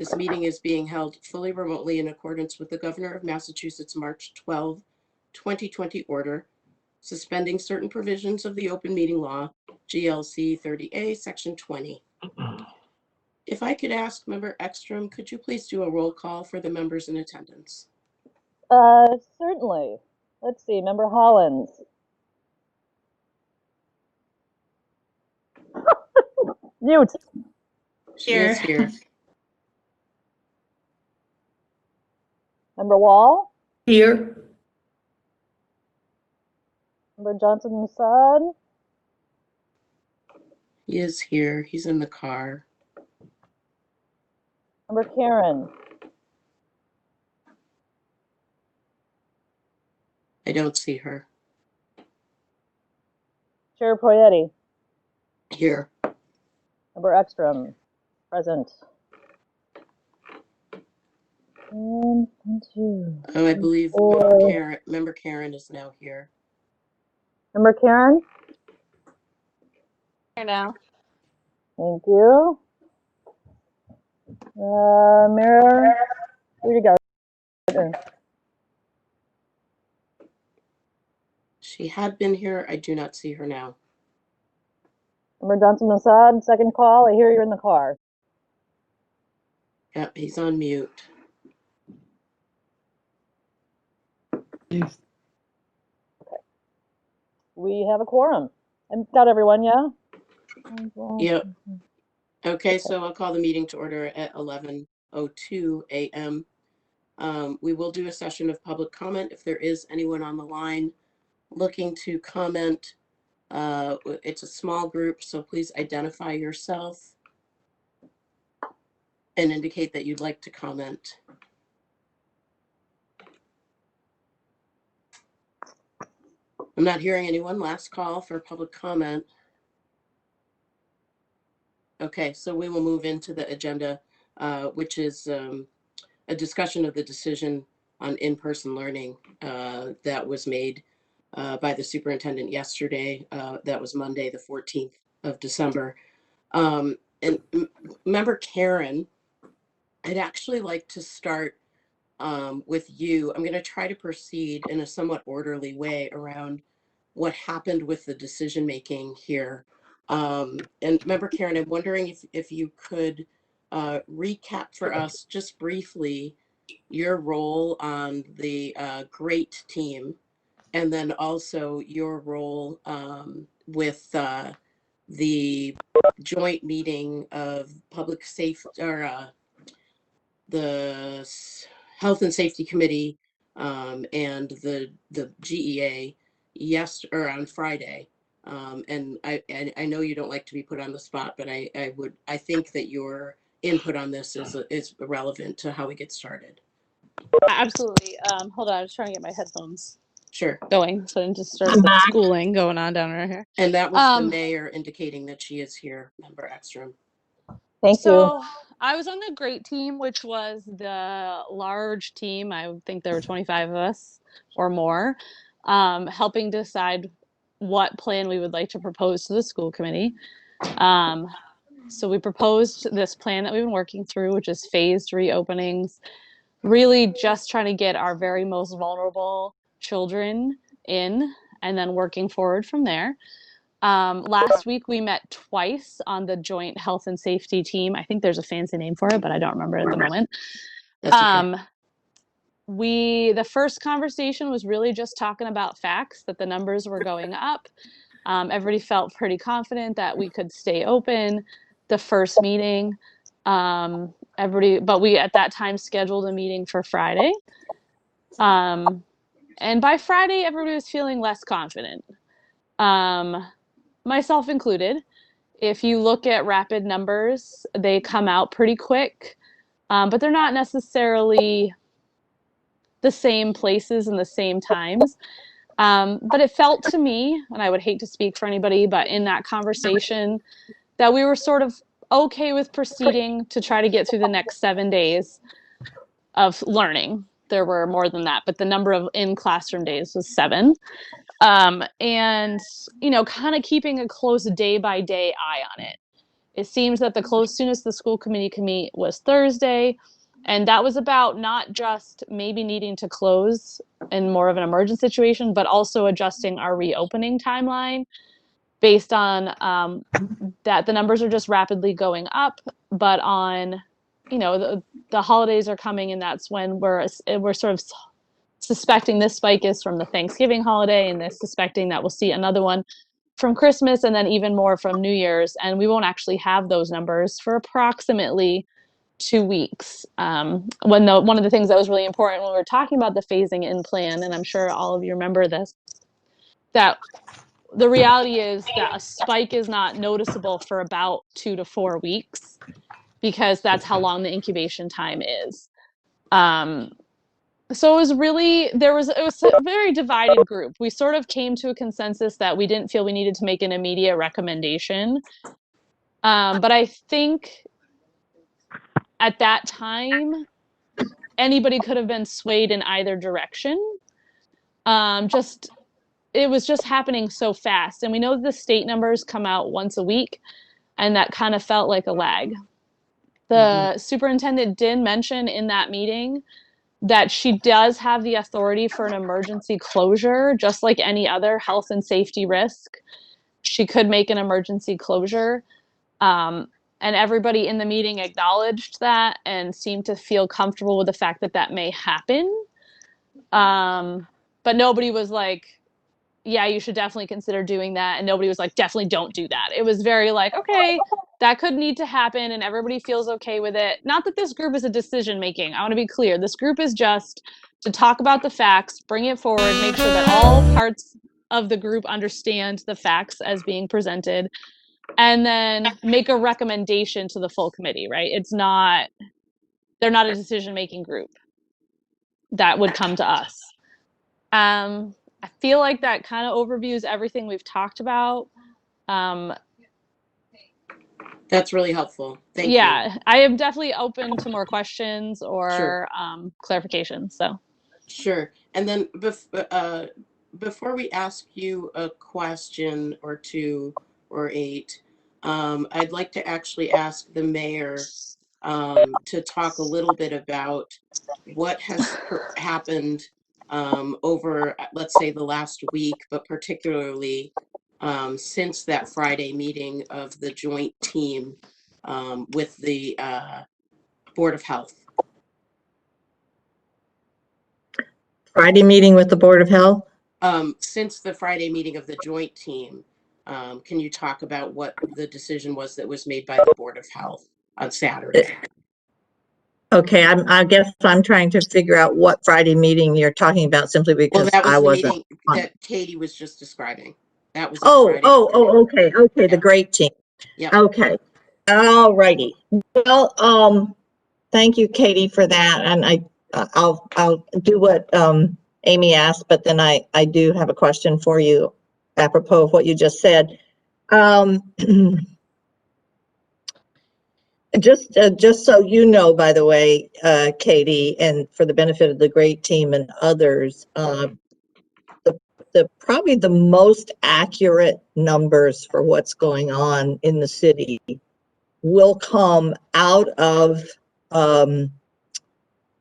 This meeting is being held fully remotely in accordance with the Governor of Massachusetts March 12, 2020 order, suspending certain provisions of the open meeting law, GLC 30A, Section 20. If I could ask Member Ekstrom, could you please do a roll call for the members in attendance? Certainly. Let's see, Member Hollins. Mute. She is here. Member Wall. Here. Member Johnson-Musad. He is here. He's in the car. Member Karen. I don't see her. Chair Proietti. Here. Member Ekstrom. Present. And 1, 2. Oh, I believe Member Karen is now here. Member Karen. Here now. Thank you. Mayor, where'd you go? She had been here. I do not see her now. Member Johnson-Musad, second call. I hear you're in the car. Yep, he's on mute. Yes. Okay. We have a quorum. I've got everyone, yeah? Yep. Okay, so I'll call the meeting to order at 11:02 a.m. We will do a session of public comment. If there is anyone on the line looking to comment, it's a small group, so please identify yourself and indicate that you'd like to comment. I'm not hearing anyone. Last call for public comment. Okay, so we will move into the agenda, which is a discussion of the decision on in-person learning that was made by the superintendent yesterday. That was Monday, the 14th of December. And Member Karen, I'd actually like to start with you. I'm going to try to proceed in a somewhat orderly way around what happened with the decision making here. And Member Karen, I'm wondering if you could recap for us just briefly your role on the GREAT team, and then also your role with the joint meeting of public safety, or the Health and Safety Committee and the GEA on Friday. And I know you don't like to be put on the spot, but I think that your input on this is relevant to how we get started. Absolutely. Hold on, I was trying to get my headphones Sure. going, so I didn't just start some schooling going on down right here. And that was the mayor indicating that she is here, Member Ekstrom. Thank you. I was on the GREAT team, which was the large team. I would think there were 25 of us or more, helping decide what plan we would like to propose to the school committee. So we proposed this plan that we've been working through, which is phased reopenings, really just trying to get our very most vulnerable children in and then working forward from there. Last week we met twice on the joint health and safety team. I think there's a fancy name for it, but I don't remember it at the moment. That's okay. The first conversation was really just talking about facts, that the numbers were going up. Everybody felt pretty confident that we could stay open. The first meeting, but we at that time scheduled a meeting for Friday. And by Friday, everybody was feeling less confident, myself included. If you look at rapid numbers, they come out pretty quick, but they're not necessarily the same places and the same times. But it felt to me, and I would hate to speak for anybody, but in that conversation, that we were sort of okay with proceeding to try to get through the next 7 days of learning. There were more than that, but the number of in-classroom days was 7. And, kind of keeping a close day-by-day eye on it. it seems that the soonest the school committee can meet was Thursday. And that was about not just maybe needing to close in more of an emergent situation, but also adjusting our reopening timeline based on that the numbers are just rapidly going up, but on, you know, the holidays are coming, and that's when we're sort of suspecting this spike is from the Thanksgiving holiday, and they're suspecting that we'll see another one from Christmas, and then even more from New Year's, and we won't actually have those numbers for approximately 2 weeks. One of the things that was really important when we were talking about the phasing in plan, and I'm sure all of you remember this, that the reality is that a spike is not noticeable for about 2 to 4 weeks, because that's how long the incubation time is. So it was a very divided group. We sort of came to a consensus that we didn't feel we needed to make an immediate recommendation. But I think at that time, anybody could have been swayed in either direction. It was just happening so fast. And we know the state numbers come out once a week, and that kind of felt like a lag. The superintendent did mention in that meeting that she does have the authority for an emergency closure, just like any other health and safety risk. She could make an emergency closure. And everybody in the meeting acknowledged that and seemed to feel comfortable with the fact that that may happen. But nobody was like, yeah, you should definitely consider doing that. And nobody was like, definitely don't do that. It was very like, okay, that could need to happen, and everybody feels okay with it. Not that this group is a decision making. I want to be clear. This group is just to talk about the facts, bring it forward, make sure that all parts of the group understand the facts as being presented, and then make a recommendation to the full committee, right? They're not a decision making group that would come to us. I feel like that kind of overviews everything we've talked about. That's really helpful. Thank you. Yeah, I am definitely open to more questions or clarifications. So Sure. And then before we ask you a question or two or eight, I'd like to actually ask the mayor to talk a little bit about what has happened over, let's say, the last week, but particularly since that Friday meeting of the joint team with the Board of Health. Friday meeting with the Board of Health? Since the Friday meeting of the joint team, can you talk about what the decision was that was made by the Board of Health on Saturday? Okay, I guess I'm trying to figure out what Friday meeting you're talking about, simply because Well, that was I the wasn't meeting on. that Katie was just describing. That was Okay, Yeah. the great team. Yep. Okay, all righty. Well, thank you, Katie, for that, and I'll do what Amy asked, but then I do have a question for you apropos of what you just said. Just so you know, by the way, Katie, and for the benefit of the great team and others, probably the most accurate numbers for what's going on in the city will come out of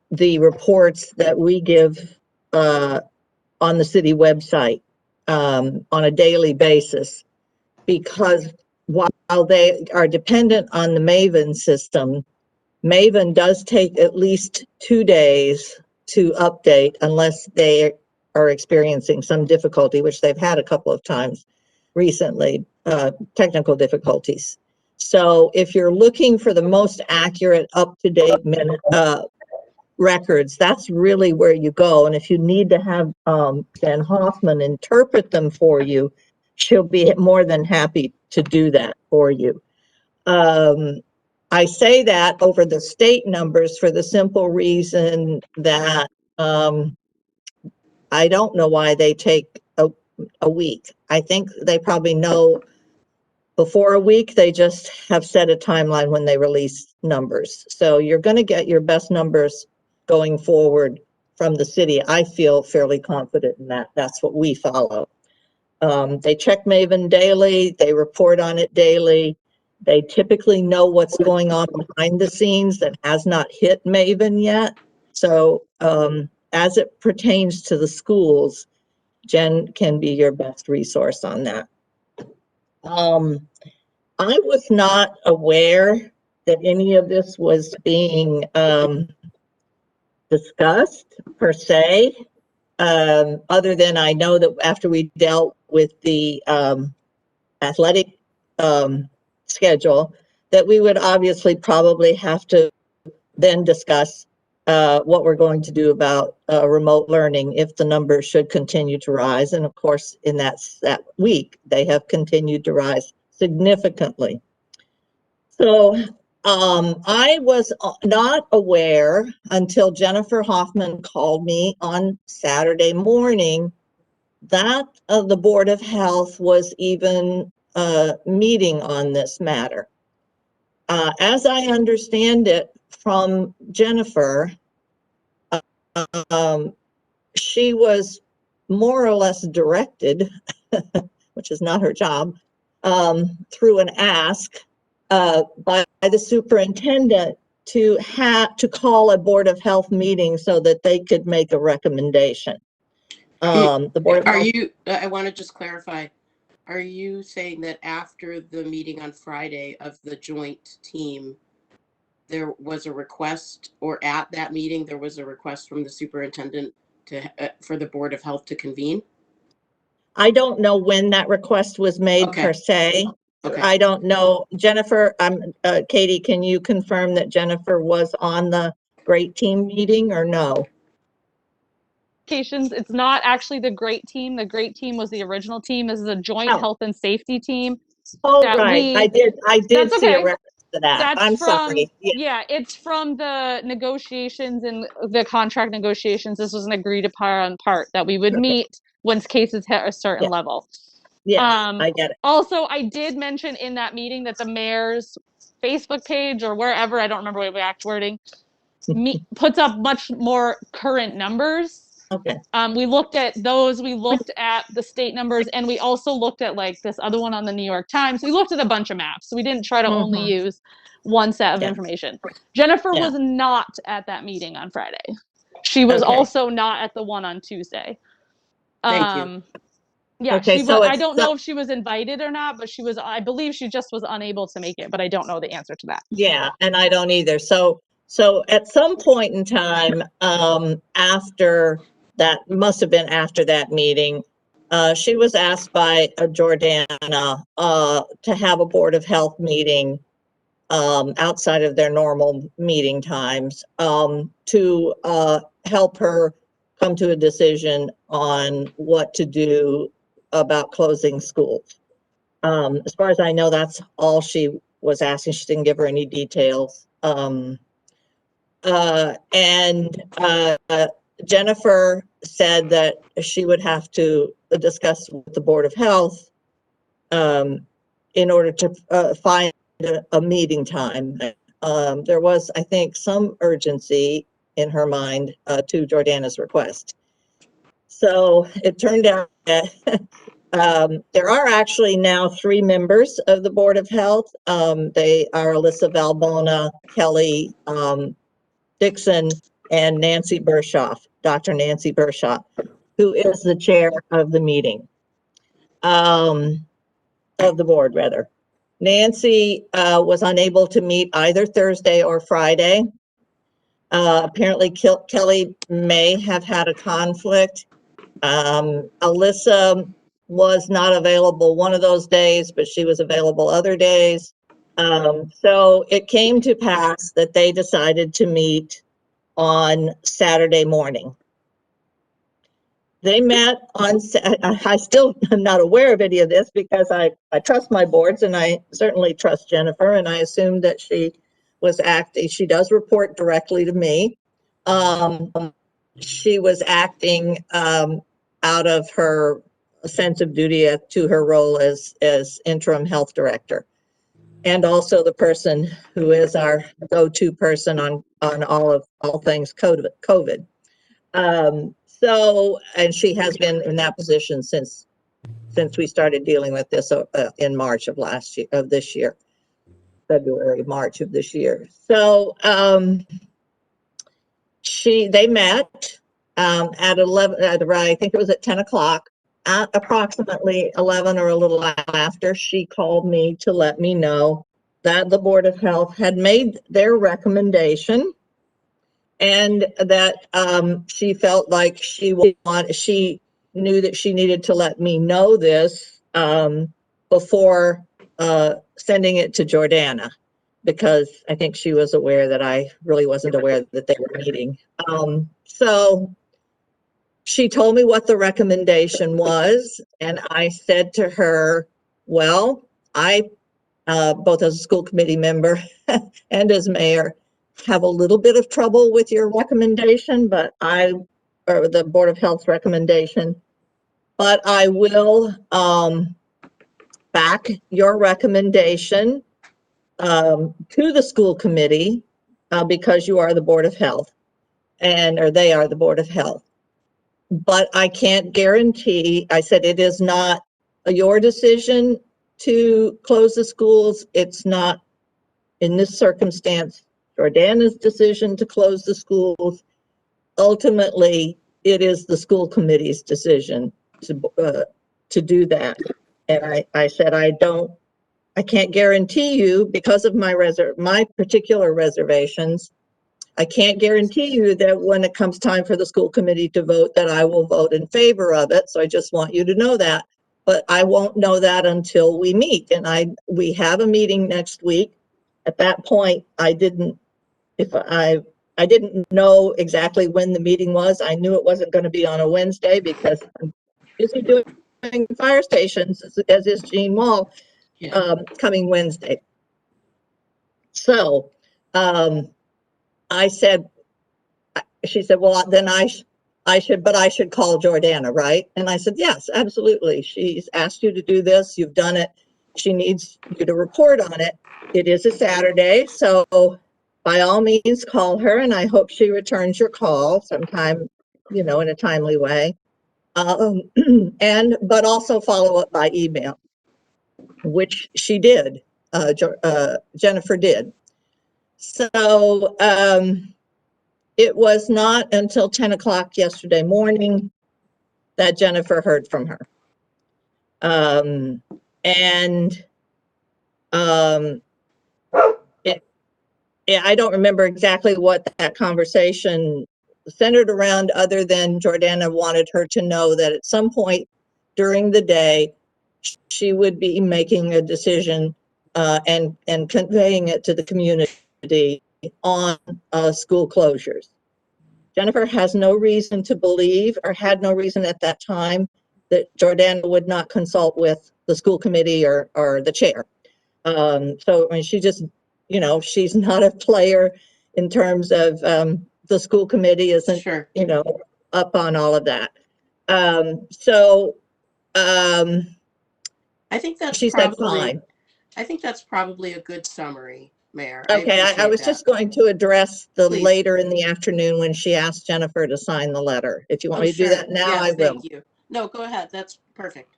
the reports that we give on the city website on a daily basis, because while they are dependent on the Maven system, Maven does take at least 2 days to update unless they are experiencing some difficulty, which they've had a couple of times recently, technical difficulties. So if you're looking for the most accurate, up-to-date records, that's really where you go. And if you need to have Jen Hoffman interpret them for you, she'll be more than happy to do that for you. I say that over the state numbers for the simple reason that I don't know why they take a week. I think they probably know before a week. They just have set a timeline when they release numbers. So you're going to get your best numbers going forward from the city. I feel fairly confident in that. That's what we follow. They check Maven daily. They report on it daily. They typically know what's going on behind the scenes that has not hit Maven yet. So as it pertains to the schools, Jen can be your best resource on that. I was not aware that any of this was being discussed per se, other than I know that after we dealt with the athletic schedule, that we would obviously probably have to then discuss what we're going to do about remote learning if the numbers should continue to rise. And of course, in that week, they have continued to rise significantly. So I was not aware until Jennifer Hoffman called me on Saturday morning that the Board of Health was even meeting on this matter. As I understand it from Jennifer, she was more or less directed, which is not her job, through an ask by the superintendent to call a Board of Health meeting so that they could make a recommendation. The Board of Health. I want to just clarify. Are you saying that after the meeting on Friday of the joint team, there was a request, or at that meeting, there was a request from the superintendent for the Board of Health to convene? I don't know when that request was made per se. Okay. I don't know. Jennifer, Katie, can you confirm that Jennifer was on the great team meeting or no? It's not actually the great team. The great team was the original team. This is a joint health and safety team. Oh, right. I did see a reference to that. I'm sorry. Yeah, it's from the negotiations and the contract negotiations. This was an agreed upon part that we would meet once cases hit a certain level. Yes, I get it. Also, I did mention in that meeting that the mayor's Facebook page or wherever, I don't remember what exact wording, puts up much more current numbers. Okay. We looked at those, we looked at the state numbers, and we also looked at like this other one on the New York Times. We looked at a bunch of maps. So we didn't try to only use one set of information. Jennifer was not at that meeting on Friday. She was also not at the one on Tuesday. Thank you. Yeah, she was, I don't know if she was invited or not, but she was, I believe she just was unable to make it, but I don't know the answer to that. Yeah, and I don't either. So at some point in time, after that, must have been after that meeting, she was asked by Jordana to have a Board of Health meeting outside of their normal meeting times to help her come to a decision on what to do about closing schools. As far as I know, that's all she was asking. She didn't give her any details. Jennifer said that she would have to discuss with the Board of Health in order to find a meeting time. There was, I think, some urgency in her mind to Jordana's request. So it turned out that there are actually now 3 members of the Board of Health. They are Alyssa Valbona, Kelly Dixon, and Nancy Bershoff, Dr. Nancy Bershoff, who is the chair of the meeting, of the board, rather. Nancy was unable to meet either Thursday or Friday. Apparently, Kelly may have had a conflict. Alyssa was not available one of those days, but she was available other days. So it came to pass that they decided to meet on Saturday morning. They met on, I still am not aware of any of this because I trust my boards and I certainly trust Jennifer, and I assumed that she was acting, she does report directly to me. She was acting out of her sense of duty to her role as interim health director, and also the person who is our go-to person on all things COVID. So, and she has been in that position since we started dealing with this in March of this year. February, March of this year. So they met at 11, I think it was at 10 o'clock. At approximately 11 or a little after, she called me to let me know that the Board of Health had made their recommendation, and that she felt like she knew that she needed to let me know this before sending it to Jordana, because I think she was aware that I really wasn't aware that they were meeting. So she told me what the recommendation was, and I said to her, well, I, both as a school committee member and as mayor, have a little bit of trouble with your recommendation, or the Board of Health's recommendation, but I will back your recommendation to the school committee because you are the Board of Health, or they are the Board of Health. But I can't guarantee, I said, it is not your decision to close the schools. It's not, in this circumstance, Jordana's decision to close the schools. Ultimately, it is the school committee's decision to do that. And I said, I can't guarantee you, because of my particular reservations, I can't guarantee you that when it comes time for the school committee to vote, that I will vote in favor of it. So I just want you to know that. But I won't know that until we meet. And we have a meeting next week. At that point, I didn't know exactly when the meeting was. I knew it wasn't going to be on a Wednesday because I'm busy doing fire stations, as is Jean Wall, coming Wednesday. So she said, well, then I should call Jordana, right? And I said, yes, absolutely. She's asked you to do this. You've done it. She needs you to report on it. It is a Saturday, so by all means, call her, and I hope she returns your call sometime, in a timely way. But also follow up by email, which she did. Jennifer did. So it was not until 10 o'clock yesterday morning that Jennifer heard from her. I don't remember exactly what that conversation centered around, other than Jordana wanted her to know that at some point during the day, she would be making a decision and conveying it to the community on school closures. Jennifer has no reason to believe, or had no reason at that time, that Jordana would not consult with the school committee or the chair. So I mean, she just, she's not a player in terms of the school committee isn't, Sure. up on all of that. I think that's she said fine. I think that's probably a good summary, Mayor. Okay, I was just going to address Please. later in the afternoon when she asked Jennifer to sign the letter. If you want me to do that now, yes, I will. Thank you. No, go ahead. That's perfect.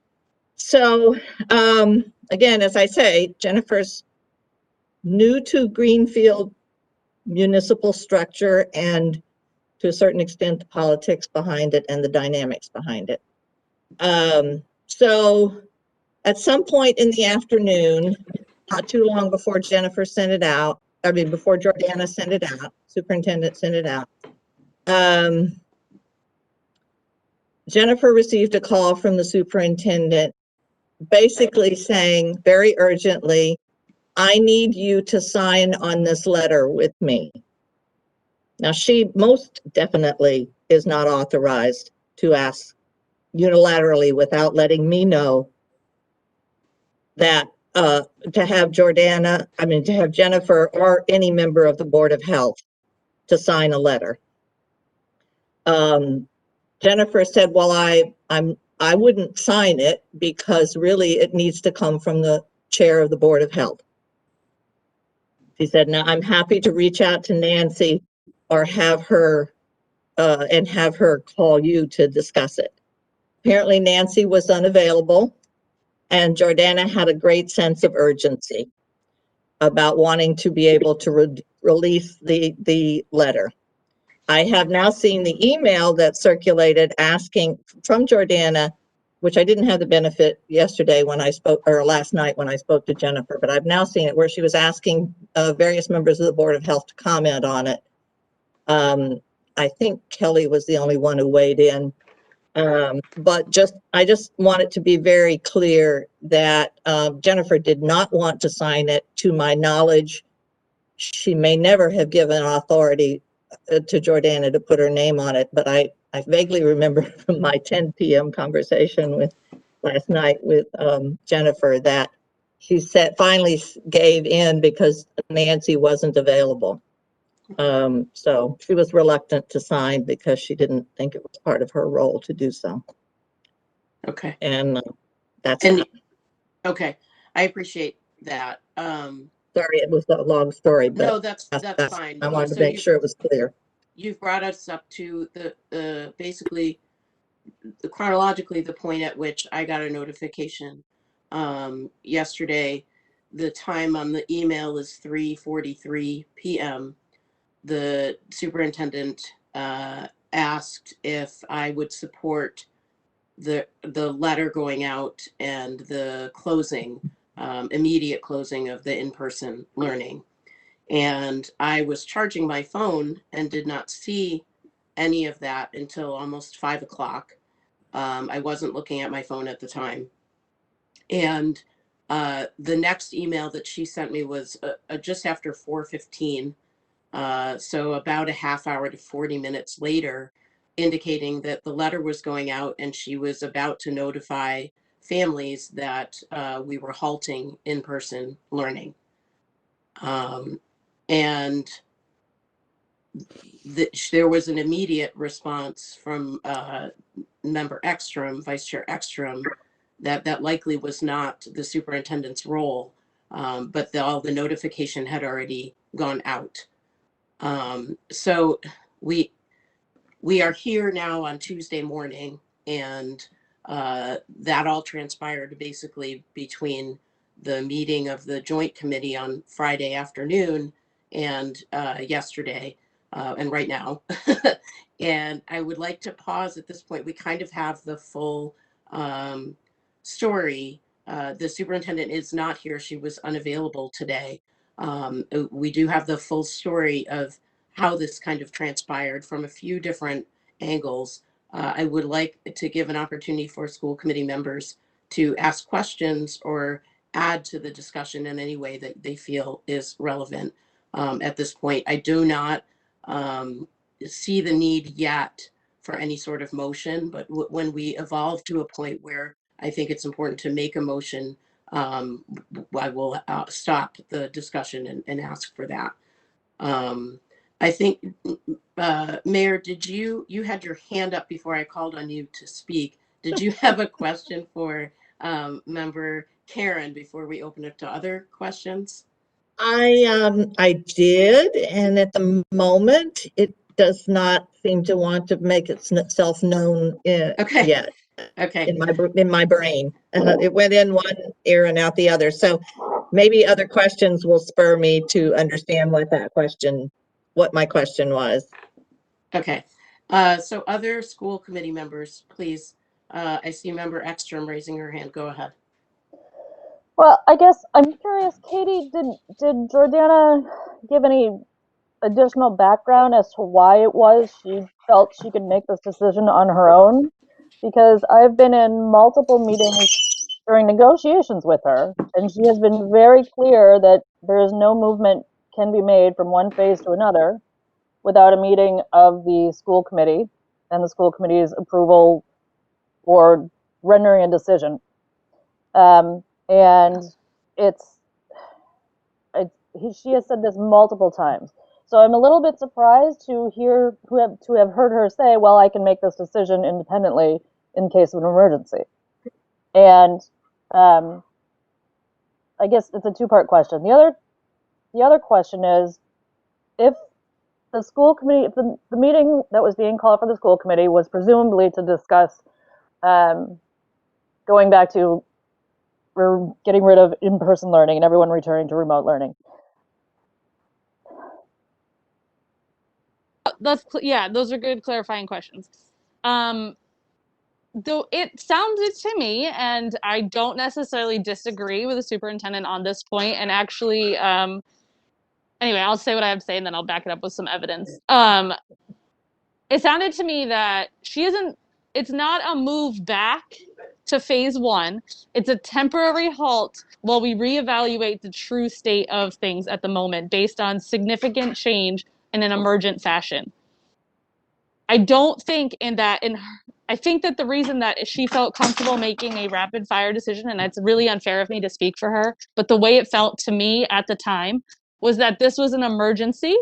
So, again, as I say, Jennifer's new to Greenfield municipal structure, and to a certain extent, the politics behind it and the dynamics behind it. So at some point in the afternoon, not too long before Jennifer sent it out, before Jordana sent it out, superintendent sent it out, Jennifer received a call from the superintendent basically saying very urgently, I need you to sign on this letter with me. Now, she most definitely is not authorized to ask unilaterally without letting me know that to have Jennifer or any member of the Board of Health to sign a letter. Jennifer said, well, I wouldn't sign it because really it needs to come from the chair of the Board of Health. She said, now I'm happy to reach out to Nancy or have her call you to discuss it. Apparently Nancy was unavailable, and Jordana had a great sense of urgency. about wanting to be able to release the letter. I have now seen the email that circulated asking from Jordana, which I didn't have the benefit yesterday when I spoke, or last night when I spoke to Jennifer, but I've now seen it where she was asking various members of the Board of Health to comment on it. I think Kelly was the only one who weighed in. But I just want it to be very clear that Jennifer did not want to sign it. To my knowledge, she may never have given authority to Jordana to put her name on it, but I vaguely remember from my 10 p.m. conversation with last night with Jennifer that she finally gave in because Nancy wasn't available. So she was reluctant to sign because she didn't think it was part of her role to do so. Okay. And that's And that. okay, I appreciate that. Sorry, it was a long story, but No, that's fine. I wanted to So make sure it was clear. you've brought us up to the basically chronologically the point at which I got a notification yesterday. The time on the email is 3:43 p.m. The superintendent asked if I would support the letter going out and the closing, immediate closing of the in-person learning. And I was charging my phone and did not see any of that until almost 5 o'clock. I wasn't looking at my phone at the time. And the next email that she sent me was just after 4:15. So about a half hour to 40 minutes later, indicating that the letter was going out and she was about to notify families that we were halting in-person learning. And there was an immediate response from member Ekstrom, Vice Chair Ekstrom, that likely was not the superintendent's role, but all the notification had already gone out. So we are here now on Tuesday morning, and that all transpired basically between the meeting of the joint committee on Friday afternoon and yesterday and right now. And I would like to pause at this point. We kind of have the full story. The superintendent is not here. She was unavailable today. We do have the full story of how this kind of transpired from a few different angles. I would like to give an opportunity for school committee members to ask questions or add to the discussion in any way that they feel is relevant. At this point, I do not see the need yet for any sort of motion, but when we evolve to a point where I think it's important to make a motion, I will stop the discussion and ask for that. I think, Mayor, did you had your hand up before I called on you to speak. Did you have a question for member Karen before we open it to other questions? I did, and at the moment, it does not seem to want to make itself known Okay. yet Okay. in my brain. It went in one ear and out the other. So maybe other questions will spur me to understand what my question was. Okay. So other school committee members, please. I see member Ekstrom raising her hand. Go ahead. Well, I guess I'm curious, Katie, did Jordana give any additional background as to why it was she felt she could make this decision on her own? Because I've been in multiple meetings during negotiations with her, and she has been very clear that there is no movement can be made from one phase to another without a meeting of the school committee and the school committee's approval or rendering a decision. And she has said this multiple times. So I'm a little bit surprised to have heard her say, well, I can make this decision independently in case of an emergency. And I guess it's a two-part question. The other question is, if the school committee, if the meeting that was being called for the school committee was presumably to discuss going back to, we're getting rid of in-person learning and everyone returning to remote learning. those are good clarifying questions. Though it sounded to me, and I don't necessarily disagree with the superintendent on this point, and actually, anyway, I'll say what I have to say and then I'll back it up with some evidence. It sounded to me that it's not a move back to phase one. It's a temporary halt while we reevaluate the true state of things at the moment based on significant change in an emergent fashion. I don't think I think that the reason that she felt comfortable making a rapid fire decision, and it's really unfair of me to speak for her, but the way it felt to me at the time was that this was an emergency.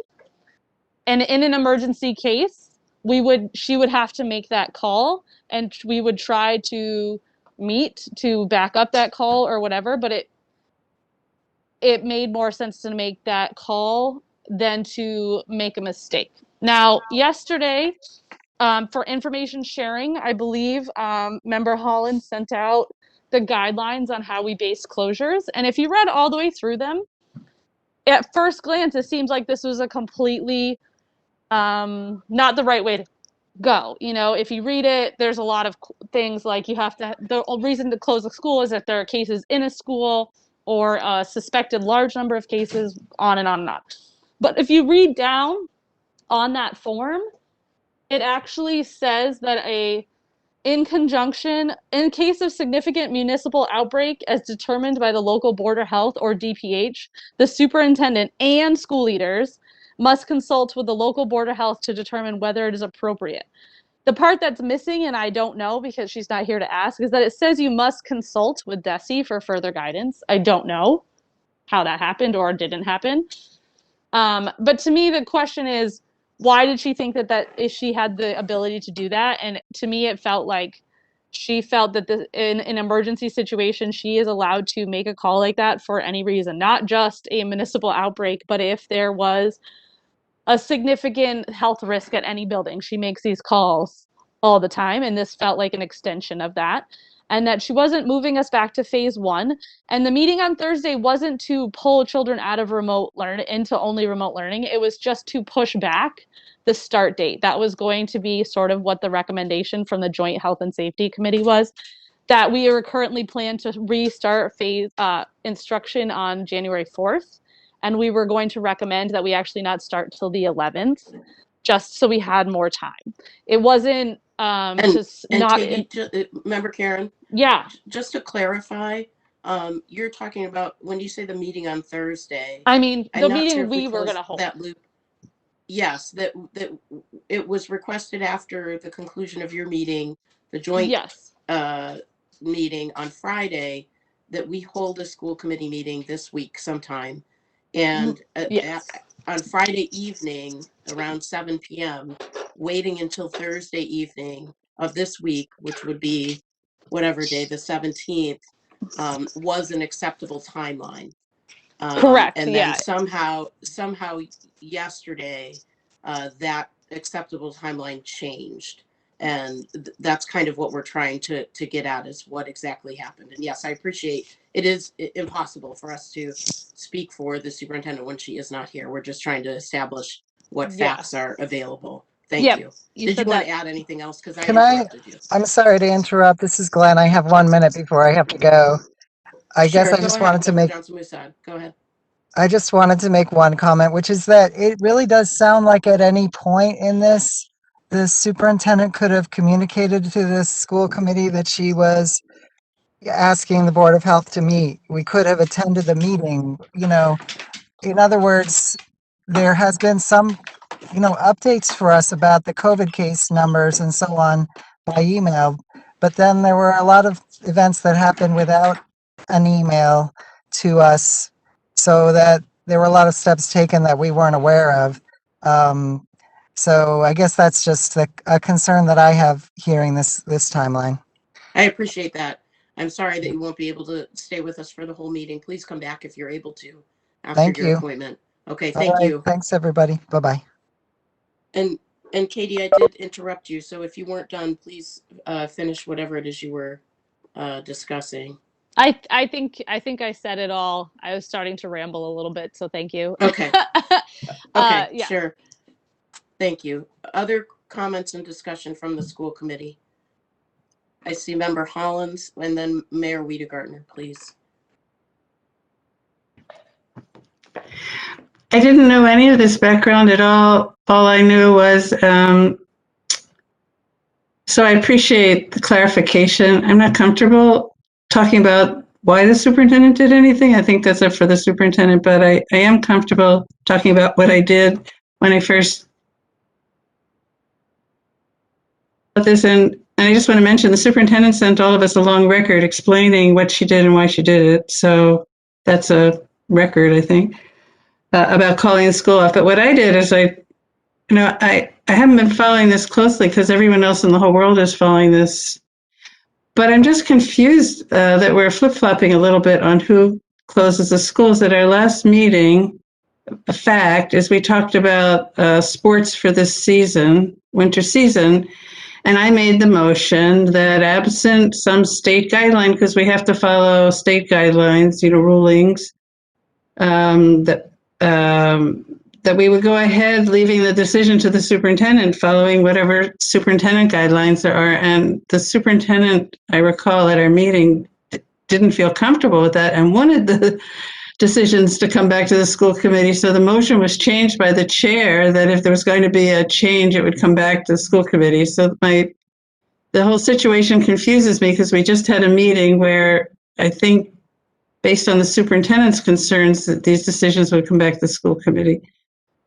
And in an emergency case, she would have to make that call, and we would try to meet to back up that call or whatever, but it made more sense to make that call than to make a mistake. Now, yesterday, for information sharing, I believe Member Holland sent out the guidelines on how we base closures. And if you read all the way through them, at first glance, it seems like this was a completely not the right way to go. You know, if you read it, there's a lot of things like the reason to close a school is that there are cases in a school or a suspected large number of cases, on and on and on. But if you read down on that form, it actually says that in case of significant municipal outbreak as determined by the local board of health or DPH, the superintendent and school leaders must consult with the local board of health to determine whether it is appropriate. The part that's missing, and I don't know because she's not here to ask, is that it says you must consult with DESE for further guidance. I don't know how that happened or didn't happen. But to me, the question is, why did she think that if she had the ability to do that? And to me, it felt like she felt that in an emergency situation, she is allowed to make a call like that for any reason, not just a municipal outbreak, but if there was a significant health risk at any building. She makes these calls all the time, and this felt like an extension of that. And that she wasn't moving us back to phase one. And the meeting on Thursday wasn't to pull children out of remote learning into only remote learning. It was just to push back the start date. That was going to be sort of what the recommendation from the Joint Health and Safety Committee was, that we are currently planned to restart phase instruction on January 4th. And we were going to recommend that we actually not start till the 11th, just so we had more time. It wasn't Member Karen? Yeah. Just to clarify, you're talking about when you say the meeting on Thursday. I mean, the meeting sure we were going to hold. That loop. Yes, that it was requested after the conclusion of your meeting, the joint meeting on Friday, that we hold a school committee meeting this week sometime. And on Friday evening around 7 p.m., waiting until Thursday evening of this week, which would be whatever day, the 17th, was an acceptable timeline. Correct. And then somehow yesterday, that acceptable timeline changed. And that's kind of what we're trying to get at, is what exactly happened. And yes, I appreciate it is impossible for us to speak for the superintendent when she is not here. We're just trying to establish what facts are available. Thank you. Did you want to add anything else? Because I interrupted you. I'm sorry to interrupt. This is Glenn. I have 1 minute before I have to go. I just wanted to make. Go ahead. I just wanted to make one comment, which is that it really does sound like at any point in this, the superintendent could have communicated to this school committee that she was asking the Board of Health to meet. We could have attended the meeting, In other words, there has been some, updates for us about the COVID case numbers and so on by email. But then there were a lot of events that happened without an email to us, so that there were a lot of steps taken that we weren't aware of. So I guess that's just a concern that I have hearing this timeline. I appreciate that. I'm sorry that you won't be able to stay with us for the whole meeting. Please come back if you're able to after your appointment. Okay, thank you. Thanks, everybody. Bye-bye. And Katie, I did interrupt you, so if you weren't done, please finish whatever it is you were discussing. I think I said it all. I was starting to ramble a little bit, so thank you. Okay. Sure. Thank you. Other comments and discussion from the school committee? I see Member Hollins and then Mayor Wiedegartner, please. I didn't know any of this background at all. All I knew was, so I appreciate the clarification. I'm not comfortable talking about why the superintendent did anything. I think that's up for the superintendent, but I am comfortable talking about what I did when I first got this. And I just want to mention the superintendent sent all of us a long record explaining what she did and why she did it. So that's a record, I think, about calling the school off. But what I did is I haven't been following this closely because everyone else in the whole world is following this. But I'm just confused that we're flip-flopping a little bit on who closes the schools. At our last meeting, a fact is we talked about sports for this season, winter season, and I made the motion that absent some state guideline, because we have to follow state guidelines, rulings, that we would go ahead leaving the decision to the superintendent following whatever superintendent guidelines there are. And the superintendent, I recall at our meeting, didn't feel comfortable with that and wanted the decisions to come back to the school committee. So the motion was changed by the chair that if there was going to be a change, it would come back to the school committee. So the whole situation confuses me because we just had a meeting where I think based on the superintendent's concerns that these decisions would come back to the school committee.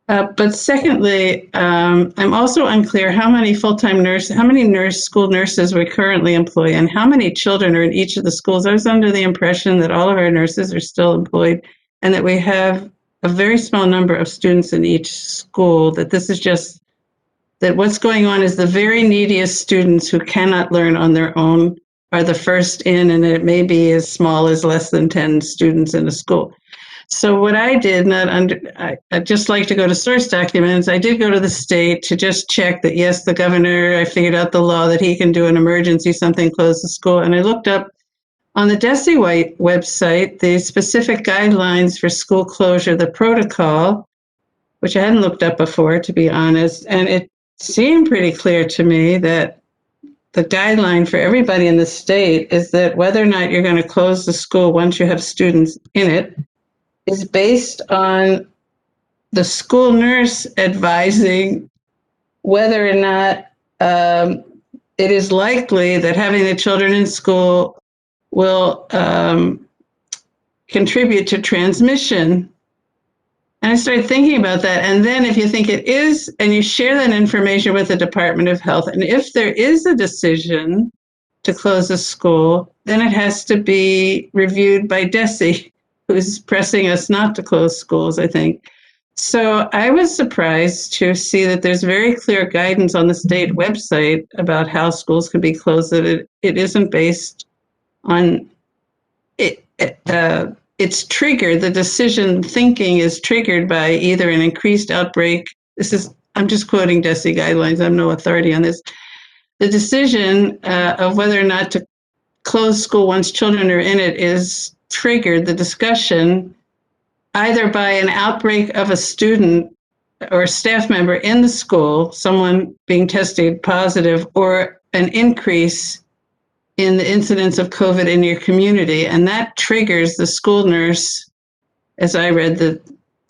But secondly, I'm also unclear how many full-time nurses, how many school nurses we currently employ, and how many children are in each of the schools. I was under the impression that all of our nurses are still employed and that we have a very small number of students in each school, that this is just, that what's going on is the very neediest students who cannot learn on their own are the first in, and it may be as small as less than 10 students in a school. So what I did, I'd just like to go to source documents. I did go to the state to just check that, yes, the governor, I figured out the law that he can do an emergency, something, close the school. And I looked up on the DESE website, the specific guidelines for school closure, the protocol, which I hadn't looked up before, to be honest. And it seemed pretty clear to me that the guideline for everybody in the state is that whether or not you're going to close the school once you have students in it is based on the school nurse advising whether or not it is likely that having the children in school will contribute to transmission. And I started thinking about that. And then if you think it is, and you share that information with the Department of Health, and if there is a decision to close a school, then it has to be reviewed by DESE, who's pressing us not to close schools, I think. So I was surprised to see that there's very clear guidance on the state website about how schools can be closed, that it isn't based on it. It's triggered, the decision thinking is triggered by either an increased outbreak. I'm just quoting DESE guidelines, I'm no authority on this. The decision of whether or not to close school once children are in it is triggered, the discussion, either by an outbreak of a student or a staff member in the school, someone being tested positive, or an increase in the incidence of COVID in your community. And that triggers the school nurse, as I read the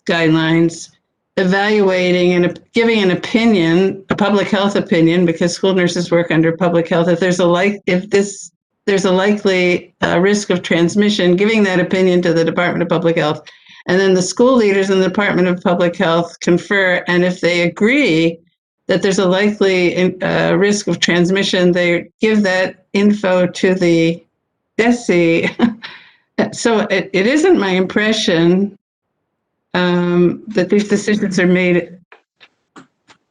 guidelines, evaluating and giving an opinion, a public health opinion, because school nurses work under public health. If there's a likely risk of transmission, giving that opinion to the Department of Public Health. And then the school leaders in the Department of Public Health confer, and if they agree that there's a likely risk of transmission, they give that info to the DESE. So it isn't my impression that these decisions are made.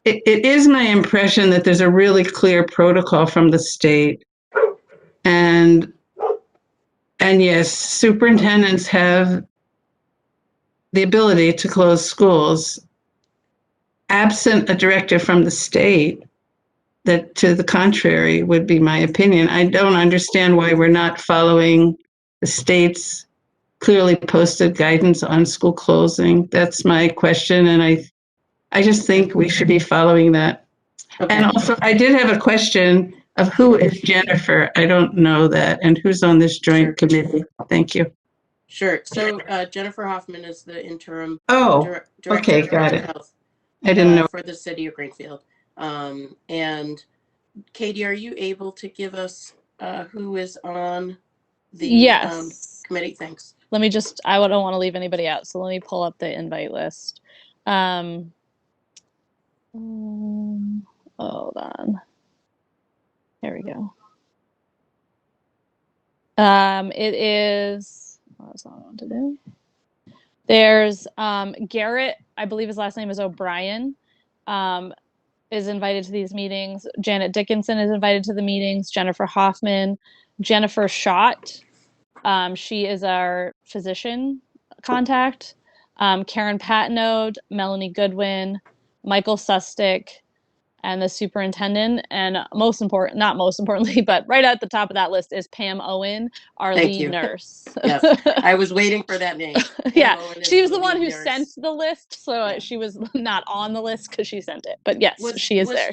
It is my impression that there's a really clear protocol from the state. And yes, superintendents have the ability to close schools absent a directive from the state that to the contrary would be my opinion. I don't understand why we're not following the state's clearly posted guidance on school closing. That's my question. And I just think we should be following that. Okay. And also, I did have a question of who is Jennifer? I don't know that. And who's on this joint committee? Thank you. Sure. So Jennifer Hoffman is the interim Oh, director okay, of got public it. health I didn't know. for the city of Greenfield. And Katie, are you able to give us who is on the Yes. committee? Thanks. Let me just, I don't want to leave anybody out, so let me pull up the invite list. Hold on. There we go. It is, oh, that's not what I want to do. There's Garrett, I believe his last name is O'Brien, is invited to these meetings. Janet Dickinson is invited to the meetings. Jennifer Hoffman, Jennifer Schott, she is our physician contact. Karen Patnode, Melanie Goodwin, Michael Sustick, and the superintendent. And most important, not most importantly, but right at the top of that list is Pam Owen, our Thank lead you. nurse. Yes, I was waiting for that name. Pam Yeah, Owen is she was the one lead who nurse. sent the list, so Yeah. she was not on the list because she sent it. But yes, she is there.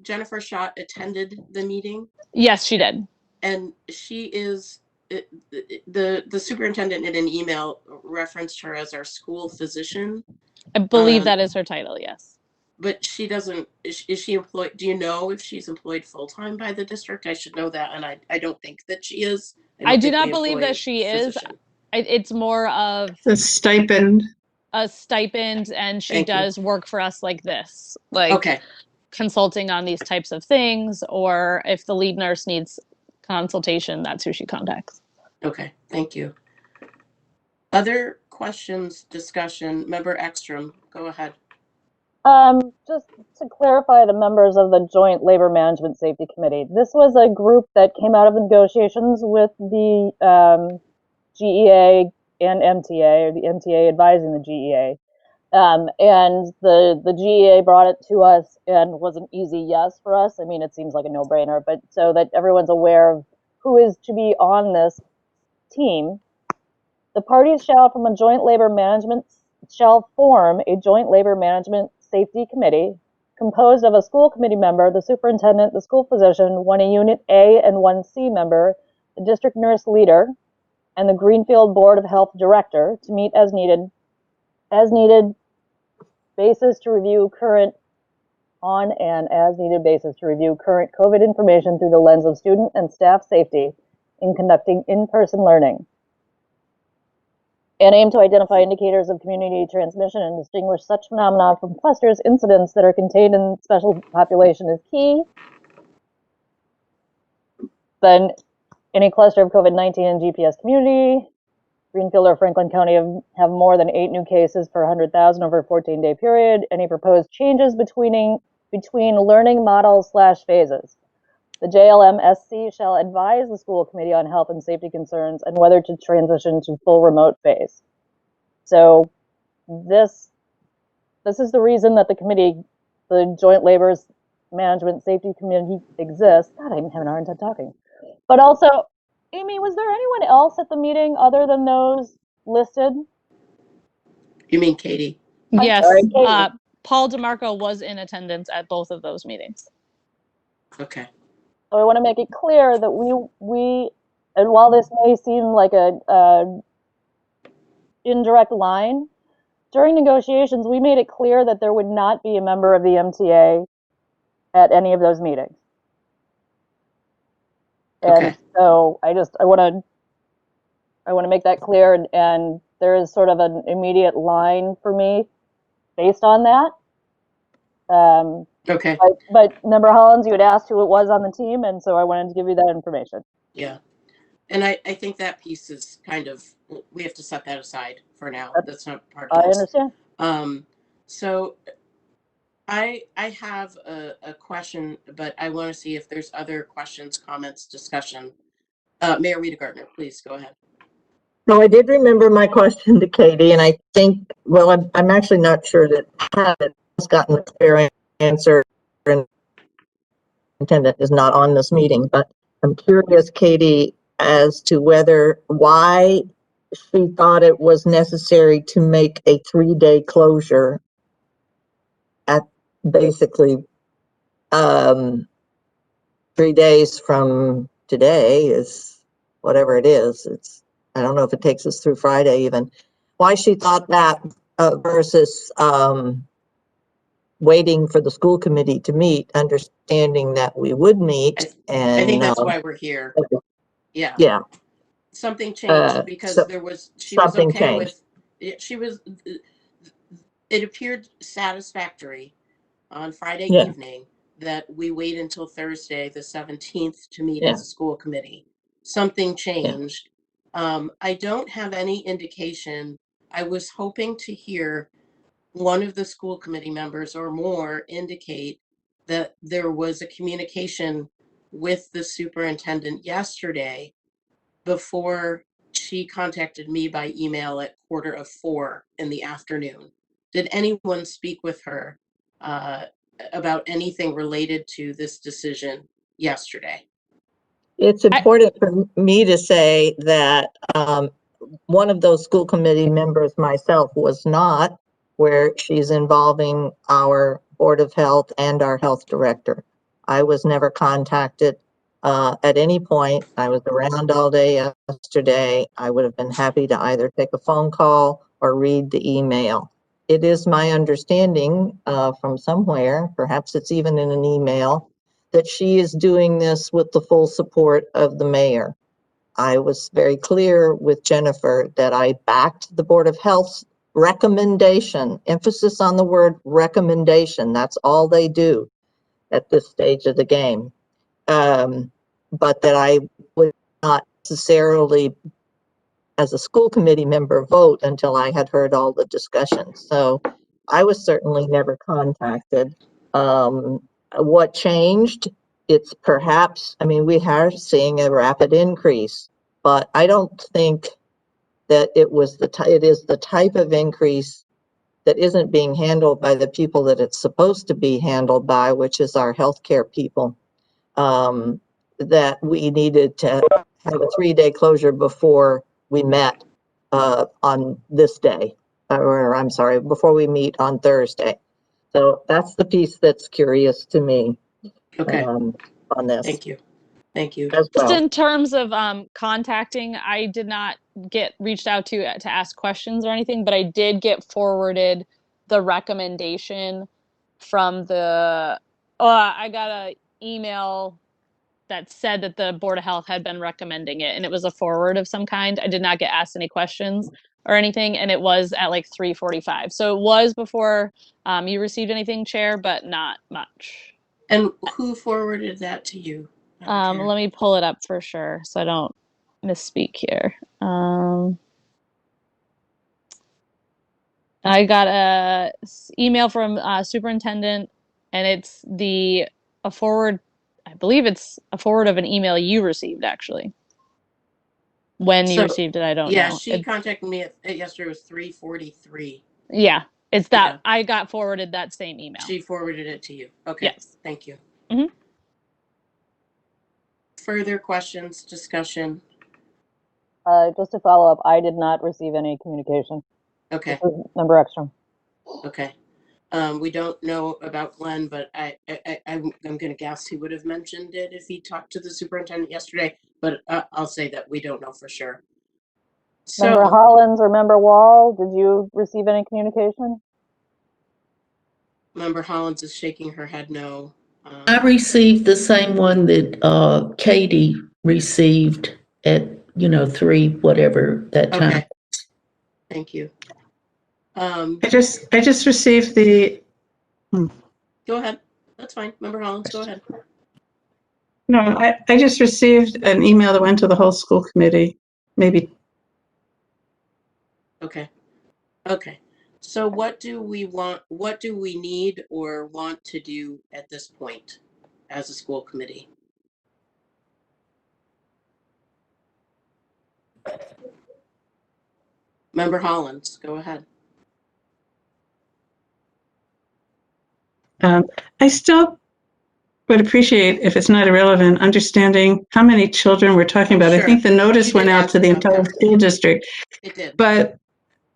Jennifer Schott attended the meeting? Yes, she did. And she is the superintendent in an email referenced her as our school physician. I believe that is her title. Yes. But she doesn't, is she employed, do you know if she's employed full-time by the district? I should know that, and I don't think that she is. I do not believe that she is. It's more of The stipend. a stipend, and she does work for us like this, like Okay. consulting on these types of things, or if the lead nurse needs consultation, that's who she contacts. Okay, thank you. Other questions, discussion? Member Ekstrom, go ahead. Just to clarify the members of the Joint Labor Management Safety Committee, this was a group that came out of negotiations with the GEA and MTA, or the MTA advising the GEA. And the GEA brought it to us and was an easy yes for us. I mean, it seems like a no-brainer, but so that everyone's aware of who is to be on this team, the parties shall form a joint labor management safety committee composed of a school committee member, the superintendent, the school physician, one a unit A and one C member, the district nurse leader, and the Greenfield Board of Health director to meet as needed basis to review current COVID information through the lens of student and staff safety in conducting in-person learning, and aim to identify indicators of community transmission and distinguish such phenomena from clusters. Incidents that are contained in special population is key. Then any cluster of COVID-19 in GPS community, Greenfield or Franklin County have more than 8 new cases per 100,000 over a 14-day period. Any proposed changes between learning models / phases. The JLMSC shall advise the school committee on health and safety concerns and whether to transition to full remote phase. So this is the reason that the Joint Labor Management Safety Committee exists. God, I'm having a hard time talking. But also, Amy, was there anyone else at the meeting other than those listed? You mean Katie? Yes. Sorry, Katie. Paul DeMarco was in attendance at both of those meetings. Okay. So I want to make it clear that we and while this may seem like a indirect line, during negotiations, we made it clear that there would not be a member of the MTA at any of those meetings. And Okay. so I want to make that clear, and there is sort of an immediate line for me based on that. Okay. But Member Hollins, you had asked who it was on the team, and so I wanted to give you that information. Yeah. And I think that piece is kind of, we have to set that aside for now. That's not part of I this. understand. So I have a question, but I want to see if there's other questions, comments, discussion. Mayor Rita Gardner, please go ahead. No, I did remember my question to Katie, and I think, well, I'm actually not sure that Pat has gotten a clear answer, and intendant is not on this meeting, but I'm curious, Katie, as to why she thought it was necessary to make a 3-day closure basically, 3 days from today is whatever it is. I don't know if it takes us through Friday even. Why she thought that versus waiting for the school committee to meet, understanding that we would meet I think and that's why we're here. Yeah. yeah, Something changed because so she was something okay changed. with, it appeared satisfactory on Friday Yeah. evening that we wait until Thursday, the 17th, to meet Yeah. as a school committee. Something changed. I don't have any indication. I was hoping to hear one of the school committee members or more indicate that there was a communication with the superintendent yesterday before she contacted me by email at 3:45 in the afternoon. Did anyone speak with her about anything related to this decision yesterday? It's important for me to say that one of those school committee members myself was not, where she's involving our Board of Health and our health director. I was never contacted at any point. I was around all day yesterday. I would have been happy to either take a phone call or read the email. It is my understanding from somewhere, perhaps it's even in an email, that she is doing this with the full support of the mayor. I was very clear with Jennifer that I backed the Board of Health's recommendation, emphasis on the word recommendation. That's all they do at this stage of the game. But that I would not necessarily, as a school committee member, vote until I had heard all the discussions. So I was certainly never contacted. What changed? It's perhaps, I mean, we are seeing a rapid increase, but I don't think that it is the type of increase that isn't being handled by the people that it's supposed to be handled by, which is our healthcare people. That we needed to have a 3-day closure before we met on this day, or I'm sorry, before we meet on Thursday. So that's the piece that's curious to me. Okay. On this. Thank you. Thank you. As well. Just in terms of contacting, I did not get reached out to ask questions or anything, but I did get forwarded the recommendation from the. I got an email that said that the Board of Health had been recommending it, and it was a forward of some kind. I did not get asked any questions or anything, and it was at like 3:45. So it was before you received anything, Chair, but not much. And who forwarded that to you? Let me pull it up for sure so I don't misspeak here. I got a email from superintendent, and it's a forward. I believe it's a forward of an email you received actually. When you received it, I don't know. Yeah, she contacted me yesterday. It was 3:43. Yeah, it's that. Yeah. I got forwarded that same email. She forwarded it to you. Okay. Yes. Thank you. Mm-hmm. Further questions, discussion? Just to follow up, I did not receive any communication. Okay. Member Ekstrom. Okay. We don't know about Glenn, but I'm going to guess he would have mentioned it if he talked to the superintendent yesterday, but I'll say that we don't know for sure. So, Member Hollins or Member Wall, did you receive any communication? Member Hollins is shaking her head no. I received the same one that Katie received at 3 whatever that time. Okay. Thank you. I just received the. Go ahead. That's fine. Member Hollins, go ahead. No, I just received an email that went to the whole school committee. Maybe. Okay. Okay. So what do we need or want to do at this point as a school committee? Member Hollins, go ahead. I still would appreciate, if it's not irrelevant, understanding how many children we're talking about. Sure. I think the notice You went did out to the ask about entire that. school district. It did. But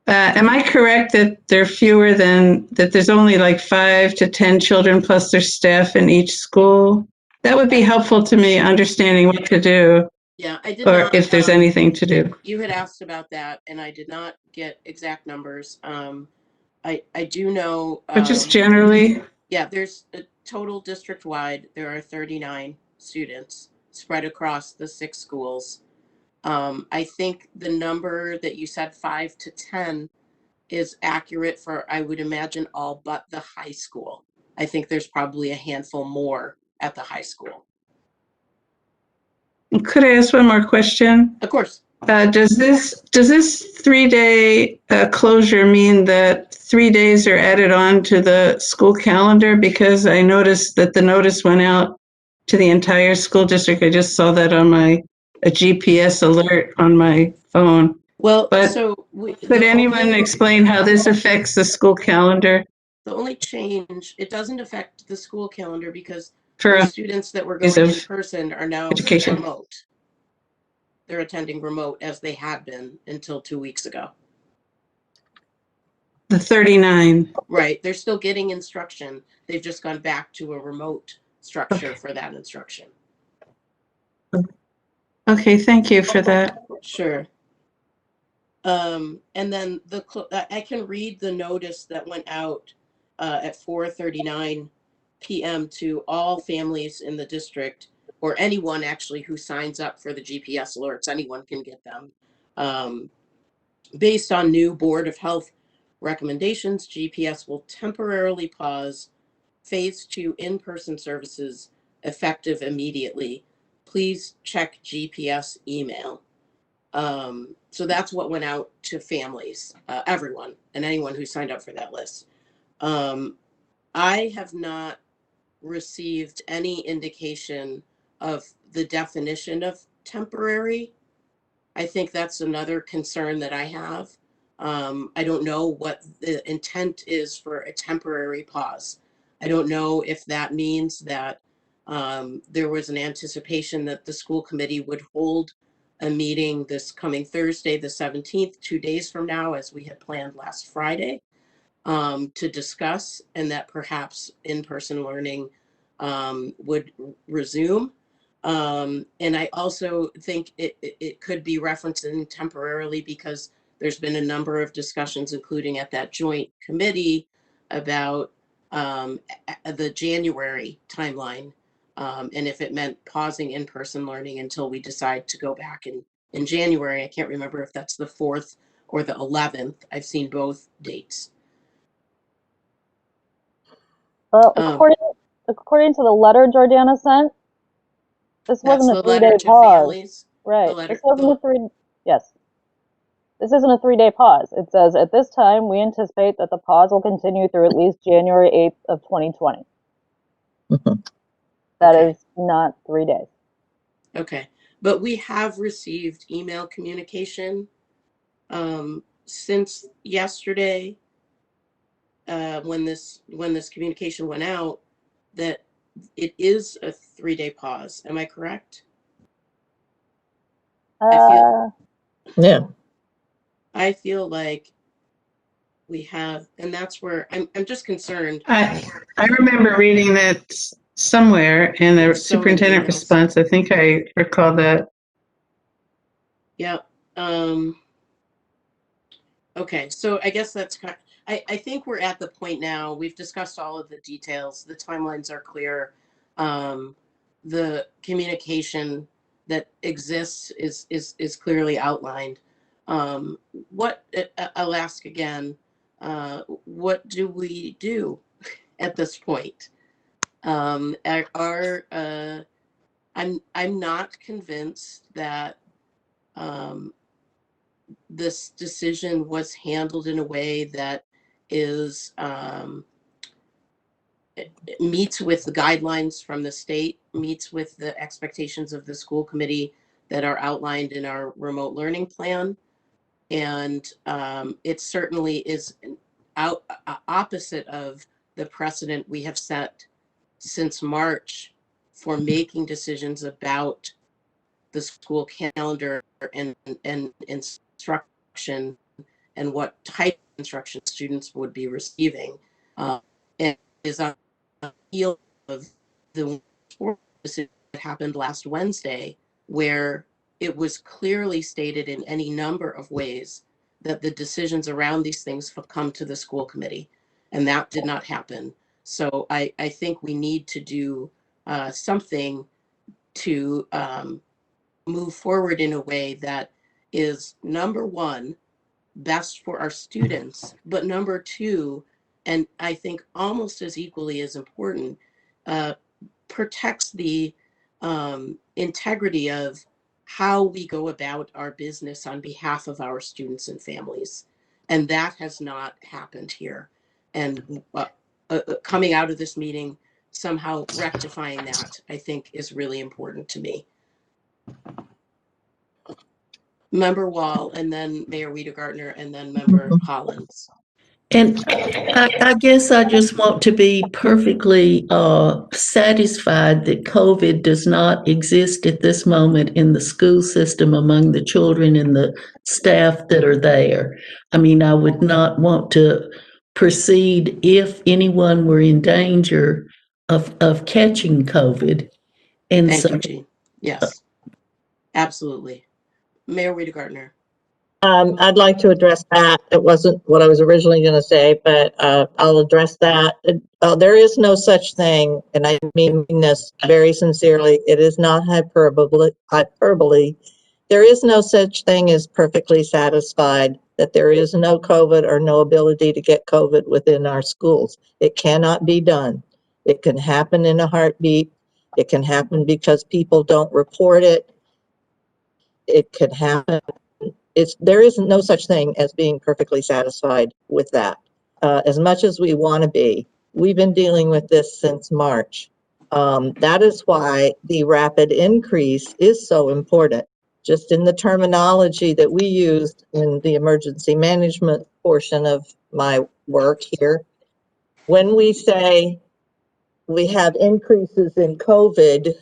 Am I correct that there's only like 5 to 10 children plus their staff in each school? That would be helpful to me understanding what to do, Yeah, I did or not. if there's anything to do. You had asked about that, and I did not get exact numbers. I do know. But just generally, Yeah, there's a total district-wide, there are 39 students spread across the 6 schools. I think the number that you said, 5 to 10, is accurate for, I would imagine, all but the high school. I think there's probably a handful more at the high school. could I ask one more question? Of course. Does this 3-day closure mean that 3 days are added on to the school calendar? Because I noticed that the notice went out to the entire school district. I just saw that on a GPS alert on my phone. Well, But so could anyone explain how this affects the school calendar? The only change, it doesn't affect the school calendar because For the students that were days going of in person are now education. remote. They're attending remote as they had been until 2 weeks ago. The 39. Right. They're still getting instruction. They've just gone back to a remote structure for that instruction. Okay, thank you for that. Sure. And then I can read the notice that went out at 4:39 p.m. to all families in the district, or anyone actually who signs up for the GPS alerts. Anyone can get them. Based on new Board of Health recommendations, GPS will temporarily pause phase 2 in-person services effective immediately. Please check GPS email. So that's what went out to families, everyone, and anyone who signed up for that list. I have not received any indication of the definition of temporary. I think that's another concern that I have. I don't know what the intent is for a temporary pause. I don't know if that means that there was an anticipation that the school committee would hold a meeting this coming Thursday, the 17th, 2 days from now, as we had planned last Friday, to discuss, and that perhaps in-person learning would resume. And I also think it could be referencing temporarily because there's been a number of discussions, including at that joint committee, about the January timeline, and if it meant pausing in-person learning until we decide to go back in January. I can't remember if that's the 4th or the 11th. I've seen both dates. Well, according to the letter Jordana sent, this wasn't a 3-day pause. Families. Right. This wasn't yes. This isn't a 3-day pause. It says, at this time, we anticipate that the pause will continue through at least January 8th of 2020. That is not 3 days. Okay. But we have received email communication since yesterday, when this communication went out, that it is a 3-day pause. Am I correct? Yeah. I feel like we have, and that's where I'm just concerned. I remember reading that somewhere in the superintendent response. I think I recall that. Yep. Okay, so I guess that's kind of, I think we're at the point now. We've discussed all of the details. The timelines are clear. The communication that exists is clearly outlined. What I'll ask again, what do we do at this point? I'm not convinced that this decision was handled in a way that is it meets with the guidelines from the state, meets with the expectations of the school committee that are outlined in our remote learning plan. And it certainly is opposite of the precedent we have set since March for making decisions about the school calendar and instruction and what type of instruction students would be receiving. And is on the heel of the decision that happened last Wednesday, where it was clearly stated in any number of ways that the decisions around these things come to the school committee, and that did not happen. So I think we need to do something to move forward in a way that is, number one, best for our students, but number two, and I think almost as equally as important, protects the integrity of how we go about our business on behalf of our students and families. And that has not happened here. And coming out of this meeting, somehow rectifying that, I think, is really important to me. Member Wall, and then Mayor Wiedegartner, and then Member Hollins. And I guess I just want to be perfectly satisfied that COVID does not exist at this moment in the school system among the children and the staff that are there. I mean, I would not want to proceed if anyone were in danger of catching COVID. And Thank so, you, Jean. Yes, absolutely. Mayor Wiedegartner. I'd like to address that. It wasn't what I was originally going to say, but I'll address that. There is no such thing, and I mean this very sincerely. It is not hyperbole. There is no such thing as perfectly satisfied that there is no COVID or no ability to get COVID within our schools. It cannot be done. It can happen in a heartbeat. It can happen because people don't report it. It can happen. There is no such thing as being perfectly satisfied with that. As much as we want to be, we've been dealing with this since March. That is why the rapid increase is so important. Just in the terminology that we used in the emergency management portion of my work here, when we say we have increases in COVID,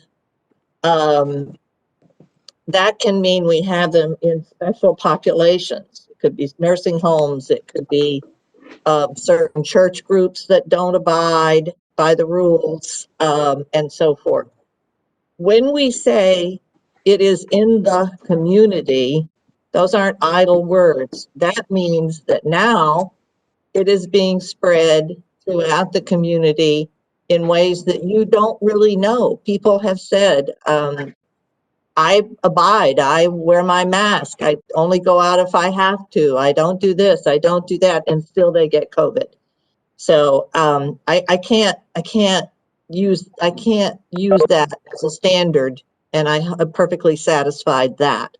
that can mean we have them in special populations. It could be nursing homes. It could be certain church groups that don't abide by the rules, and so forth. When we say it is in the community, those aren't idle words. That means that now it is being spread throughout the community in ways that you don't really know. People have said, I abide, I wear my mask, I only go out if I have to, I don't do this, I don't do that, and still they get COVID. So I can't use that as a standard, and I'm perfectly satisfied that.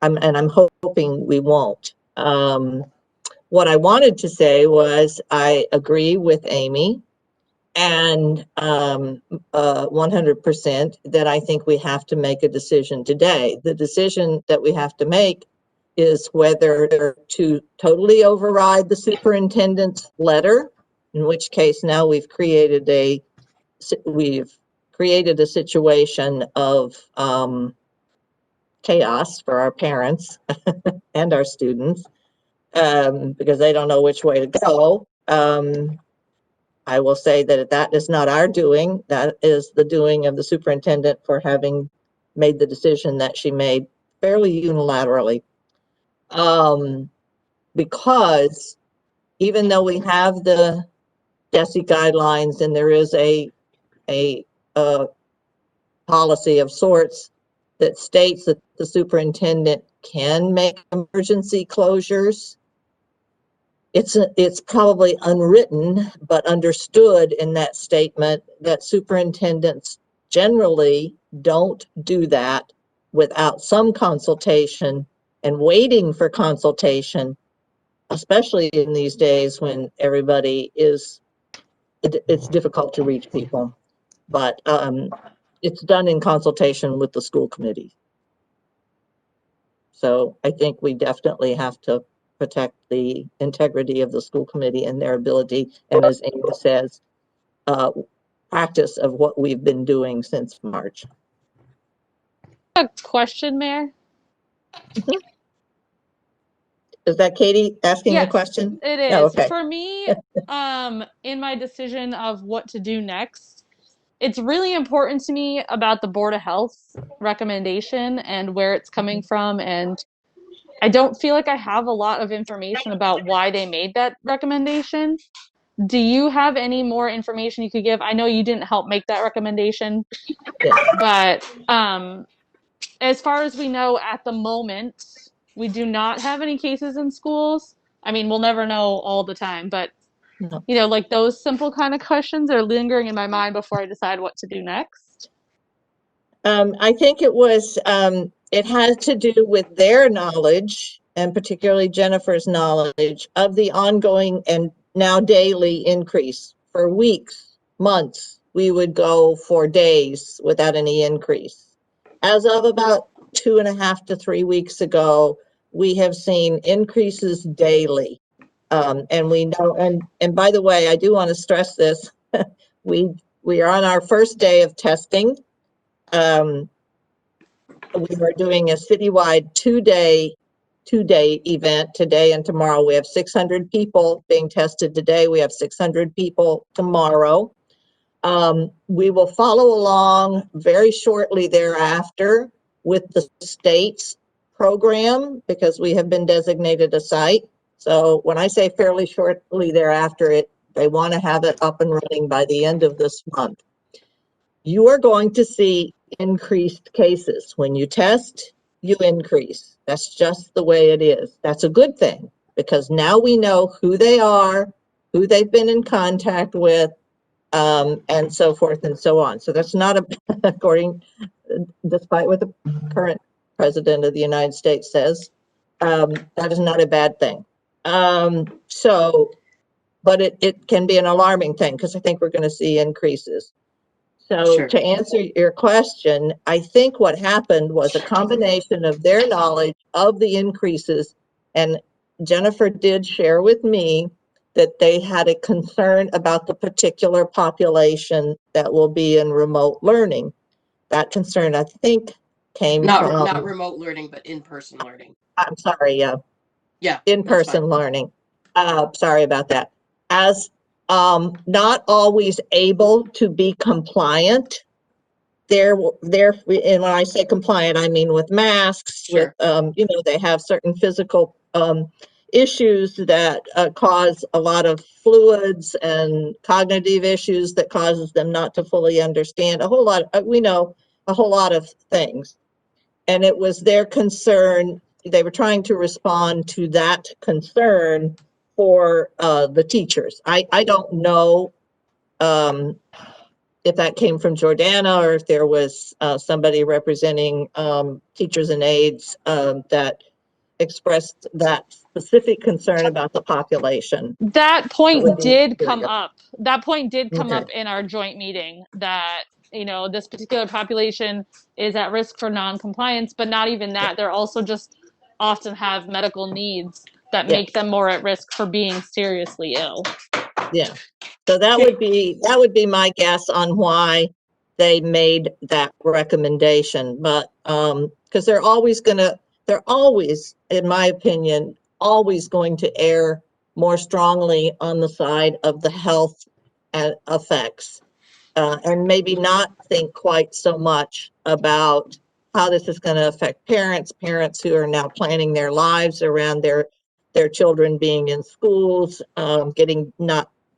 I'm hoping we won't. What I wanted to say was I agree with Amy, and 100% that I think we have to make a decision today. The decision that we have to make is whether to totally override the superintendent's letter, in which case now we've created a situation of chaos for our parents and our students, because they don't know which way to go. I will say that that is not our doing. That is the doing of the superintendent for having made the decision that she made fairly unilaterally. Because even though we have the DESE guidelines and there is a policy of sorts that states that the superintendent can make emergency closures, it's probably unwritten, but understood in that statement that superintendents generally don't do that without some consultation and waiting for consultation, especially in these days when everybody it's difficult to reach people. But it's done in consultation with the school committee. So I think we definitely have to protect the integrity of the school committee and their ability, and as Amy says, practice of what we've been doing since March. A question, Mayor? Is that Katie asking the Yes, question? it is. Oh, okay. For me, in my decision of what to do next, it's really important to me about the Board of Health recommendation and where it's coming from. And I don't feel like I have a lot of information about why they made that recommendation. Do you have any more information you could give? I know you didn't help make that recommendation, Yeah. but as far as we know at the moment, we do not have any cases in schools. I mean, we'll never know all the time, but No. you know, like those simple kind of questions are lingering in my mind before I decide what to do next. I think it has to do with their knowledge, and particularly Jennifer's knowledge of the ongoing and now daily increase. For weeks, months, we would go for days without any increase. As of about 2.5 to 3 weeks ago, we have seen increases daily. And we know, and by the way, I do want to stress this. We are on our first day of testing. We are doing a citywide two-day event today and tomorrow. We have 600 people being tested today. We have 600 people tomorrow. We will follow along very shortly thereafter with the state's program because we have been designated a site. So when I say fairly shortly thereafter, they want to have it up and running by the end of this month. You are going to see increased cases. When you test, you increase. That's just the way it is. That's a good thing because now we know who they are, who they've been in contact with, and so forth and so on. So that's not despite what the current president of the United States says, that is not a bad thing. But it can be an alarming thing because I think we're going to see increases. So Sure. to answer your question, I think what happened was a combination of their knowledge of the increases, and Jennifer did share with me that they had a concern about the particular population that will be in remote learning. That concern, I think, came from... Not remote learning, but in-person learning. I'm sorry, Yeah. in-person learning. Sorry about that. As not always able to be compliant. And when I say compliant, I mean with masks, Sure. with, they have certain physical issues that cause a lot of fluids and cognitive issues that causes them not to fully understand a whole lot. We know a whole lot of things. And it was their concern. They were trying to respond to that concern for the teachers. I don't know if that came from Jordana or if there was somebody representing teachers and aides that expressed that specific concern about the population. That point did come Curious. up. That point did come Okay. up in our joint meeting that, this particular population is at risk for non-compliance, but not even that. They're also just often have medical needs that make them more at risk for being seriously ill. Yeah. So that would be my guess on why they made that recommendation. But because they're always, in my opinion, always going to err more strongly on the side of the health effects, and maybe not think quite so much about how this is going to affect parents who are now planning their lives around their children being in schools,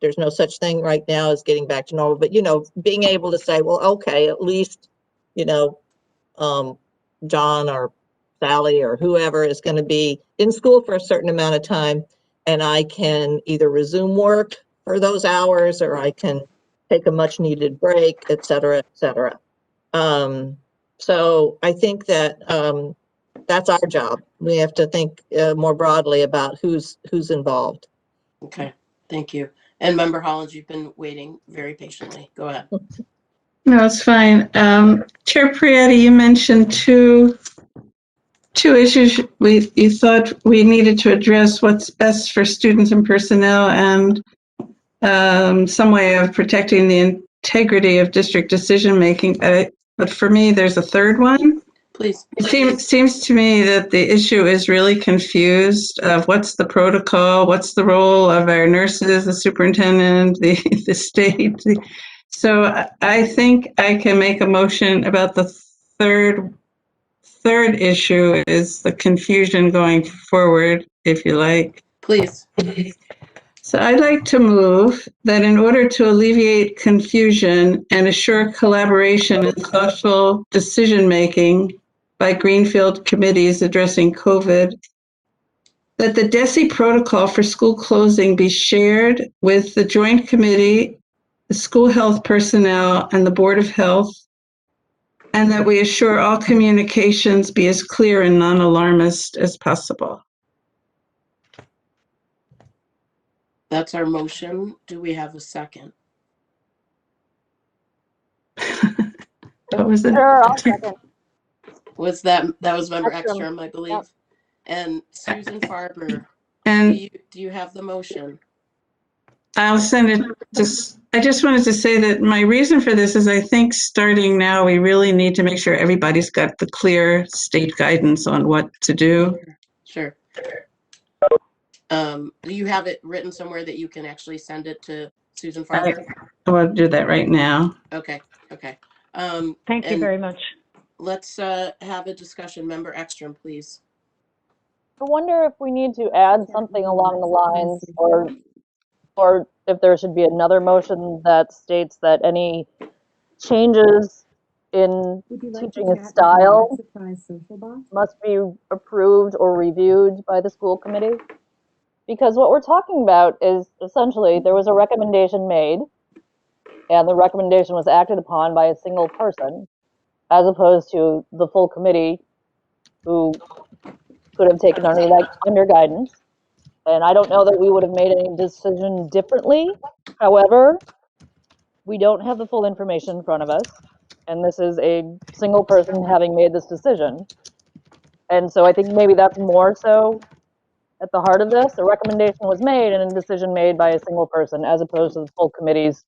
there's no such thing right now as getting back to normal, but being able to say, well, okay, at least, John or Sally or whoever is going to be in school for a certain amount of time, and I can either resume work for those hours or I can take a much needed break, et cetera, et cetera. So I think that that's our job. We have to think more broadly about who's involved. Okay, thank you. And Member Hollins, you've been waiting very patiently. Go ahead. No, it's fine. Chair Prietti, you mentioned two issues you thought we needed to address: what's best for students and personnel, and some way of protecting the integrity of district decision making. But for me, there's a third one. Please. It seems to me that the issue is really confused of what's the protocol, what's the role of our nurses, the superintendent, the state. So I think I can make a motion about the third issue is the confusion going forward, if you like. Please. So I'd like to move that in order to alleviate confusion and assure collaboration and thoughtful decision-making by Greenfield committees addressing COVID, that the DESE protocol for school closing be shared with the Joint Committee, the school health personnel, and the Board of Health, and that we assure all communications be as clear and non-alarmist as possible. That's our motion. Do we have a second? What was it? Sure, I'll second. Was that was member Ekstrom. Ekstrom, I believe? Yep. And Susan Farber, And do you have the motion? I'll send it. I just wanted to say that my reason for this is I think starting now, we really need to make sure everybody's got the clear state guidance on what to do. Sure. Do you have it written somewhere that you can actually send it to Susan Farber? I want to do that right now. Okay. Thank you very much. Let's have a discussion. Member Ekstrom, please. I wonder if we need to add something along the lines, or if there should be another motion that states that any changes in teaching style must be approved or reviewed by the school committee. Because what we're talking about is essentially there was a recommendation made, and the recommendation was acted upon by a single person, as opposed to the full committee who could have taken under guidance. And I don't know that we would have made any decision differently. However, we don't have the full information in front of us, and this is a single person having made this decision. And so I think maybe that's more so at the heart of this. A recommendation was made and a decision made by a single person, as opposed to the full committee's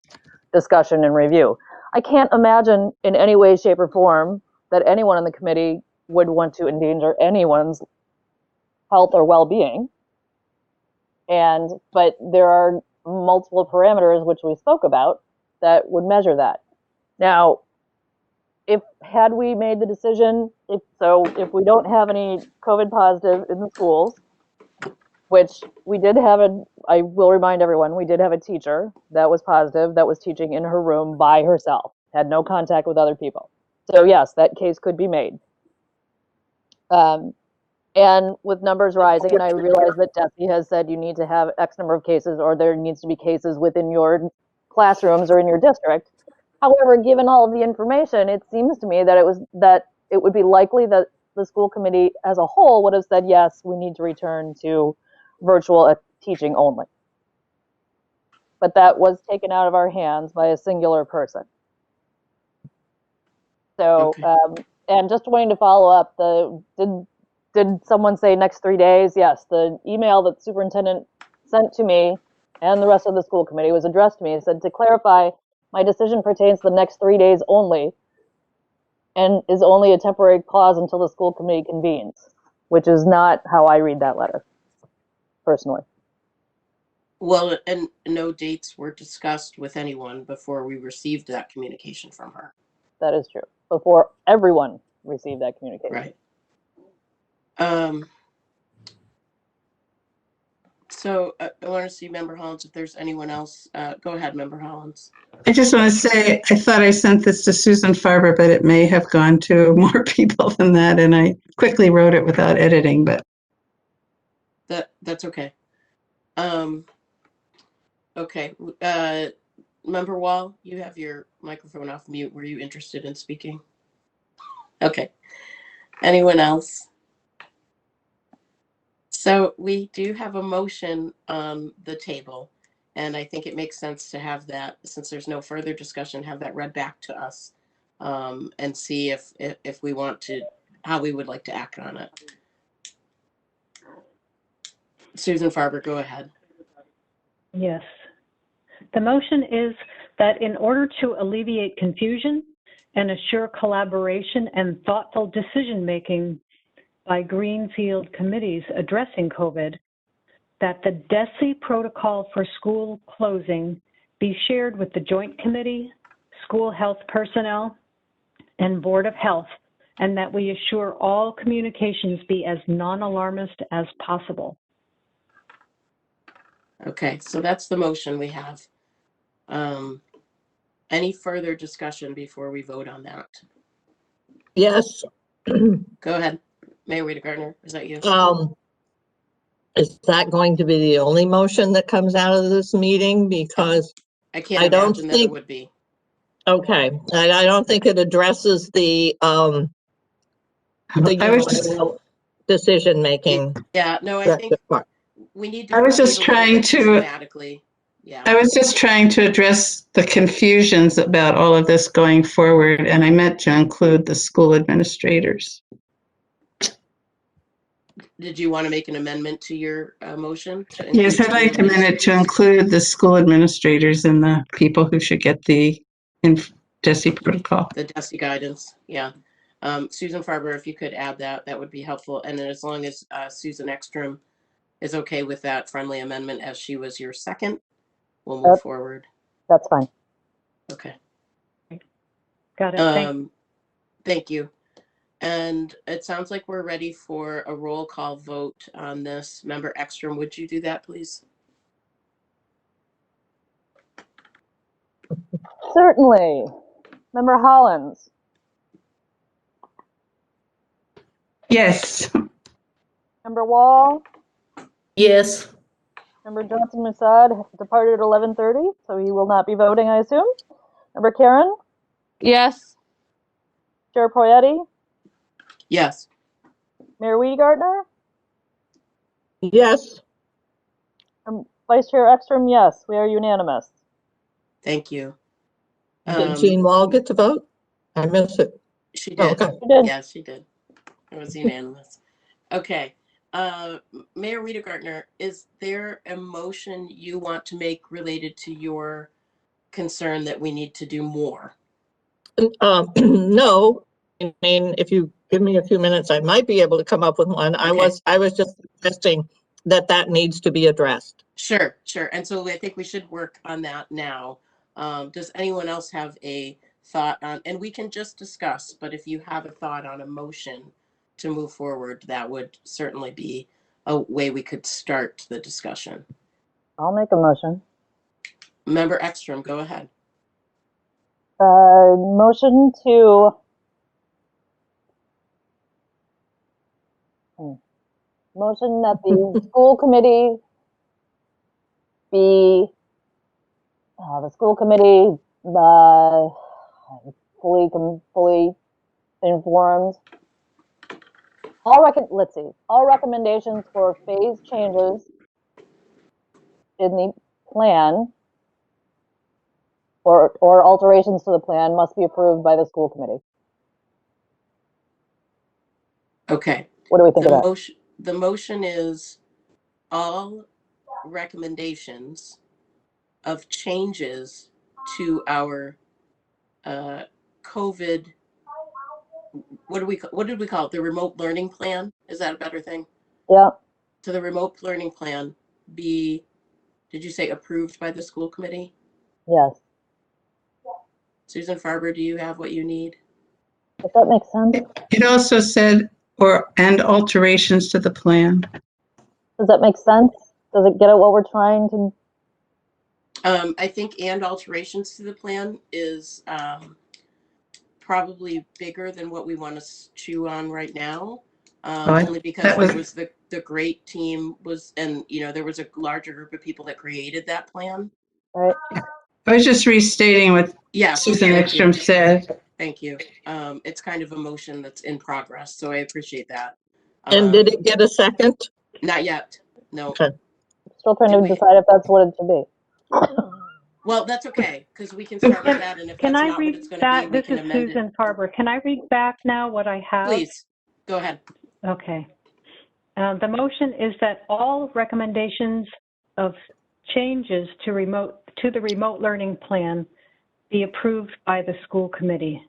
discussion and review. I can't imagine in any way, shape, or form that anyone in the committee would want to endanger anyone's health or well-being. But there are multiple parameters which we spoke about that would measure that. Now, had we made the decision, if we don't have any COVID positive in the schools, which we did have I will remind everyone, we did have a teacher that was positive, that was teaching in her room by herself, had no contact with other people. So yes, that case could be made. And with numbers rising, and I realize that DESE has said you need to have X number of cases, or there needs to be cases within your classrooms or in your district. However, given all of the information, it seems to me that it would be likely that the school committee as a whole would have said, yes, we need to return to virtual teaching only. But that was taken out of our hands by a singular person. So, okay. And just wanting to follow up, did someone say next 3 days? Yes, the email that the superintendent sent to me and the rest of the school committee was addressed to me. It said, to clarify, my decision pertains to the next 3 days only and is only a temporary clause until the school committee convenes, which is not how I read that letter, personally. Well, and no dates were discussed with anyone before we received that communication from her. That is true. Before everyone received that communication. Right. So I want to see Member Hollins, if there's anyone else. Go ahead, Member Hollins. I just want to say, I thought I sent this to Susan Farber, but it may have gone to more people than that, and I quickly wrote it without editing, but. That's okay. Okay. Member Wall, you have your microphone off mute. Were you interested in speaking? Okay. Anyone else? So we do have a motion on the table, and I think it makes sense to have that, since there's no further discussion, have that read back to us and see if we want to, how we would like to act on it. Susan Farber, go ahead. Yes. The motion is that in order to alleviate confusion and assure collaboration and thoughtful decision-making by Greenfield committees addressing COVID, that the DESE protocol for school closing be shared with the Joint Committee, school health personnel, and Board of Health, and that we assure all communications be as non-alarmist as possible. Okay, so that's the motion we have. Any further discussion before we vote on that? Yes. Go ahead. Mayor Rita Gardner, is that you? Is that going to be the only motion that comes out of this meeting? Because I can't I don't imagine that it think, would be. okay, I don't think it addresses the I was just, unilateral decision-making. Yeah, no, I think part. we need to I was proceed just a little trying bit to, systematically. Yeah, I was just trying to address the confusions about all of this going forward, and I meant to include the school administrators. did you want to make an amendment to your motion? To Yes, include I'd like school a minute to administrators? include the school administrators and the people who should get the DESE protocol. The DESE guidance, yeah. Susan Farber, if you could add that, that would be helpful. And then as long as Susan Ekstrom is okay with that friendly amendment as she was your second, we'll move forward. That's fine. Okay. Got it. Thank you. And it sounds like we're ready for a roll call vote on this. Member Ekstrom, would you do that, please? Certainly. Member Hollins. Yes. Member Wall. Yes. Member Johnson Musad departed at 11:30, so he will not be voting, I assume. Member Karen. Yes. Chair Poyetti. Yes. Mayor Gardner. Yes. Vice Chair Ekstrom, yes, we are unanimous. Thank you. Did Jean Wall get to vote? I missed it. She did. Oh, okay. She did. Yes, she did. It was unanimous. Okay. Mayor Rita Gardner, is there a motion you want to make related to your concern that we need to do more? No, I mean, if you give me a few minutes, I might be able to come up with one. Okay. I was just suggesting that needs to be addressed. Sure. And so I think we should work on that now. Does anyone else have a thought on, and we can just discuss, but if you have a thought on a motion to move forward, that would certainly be a way we could start the discussion. I'll make a motion. Member Ekstrom, go ahead. Motion to motion that the school committee be fully informed. All recommendations for phase changes in the plan or alterations to the plan must be approved by the school committee. Okay. What do we think of that? The motion is all recommendations of changes to our COVID, what did we call it? The remote learning plan? Is that a better thing? Yeah. To the remote learning plan be, did you say approved by the school committee? Yes. Susan Farber, do you have what you need? Does that make sense? It also said, and alterations to the plan. Does that make sense? Does it get at what we're trying to? I think and alterations to the plan is probably bigger than what we want to chew on right now. Only because there was the great team was, and there was a larger group of people that created that plan. Right. I was just restating what Susan Ekstrom said. Thank you. It's kind of a motion that's in progress, so I appreciate that. And did it get a second? Not yet. No. Okay. Still trying to decide if that's what it should be. Well, that's okay, because we can start with that, and if that's not what it's going to be, we can amend it. This is Susan Farber. Can I read back now what I have? Please, go ahead. Okay. The motion is that all recommendations of changes to the remote learning plan be approved by the school committee.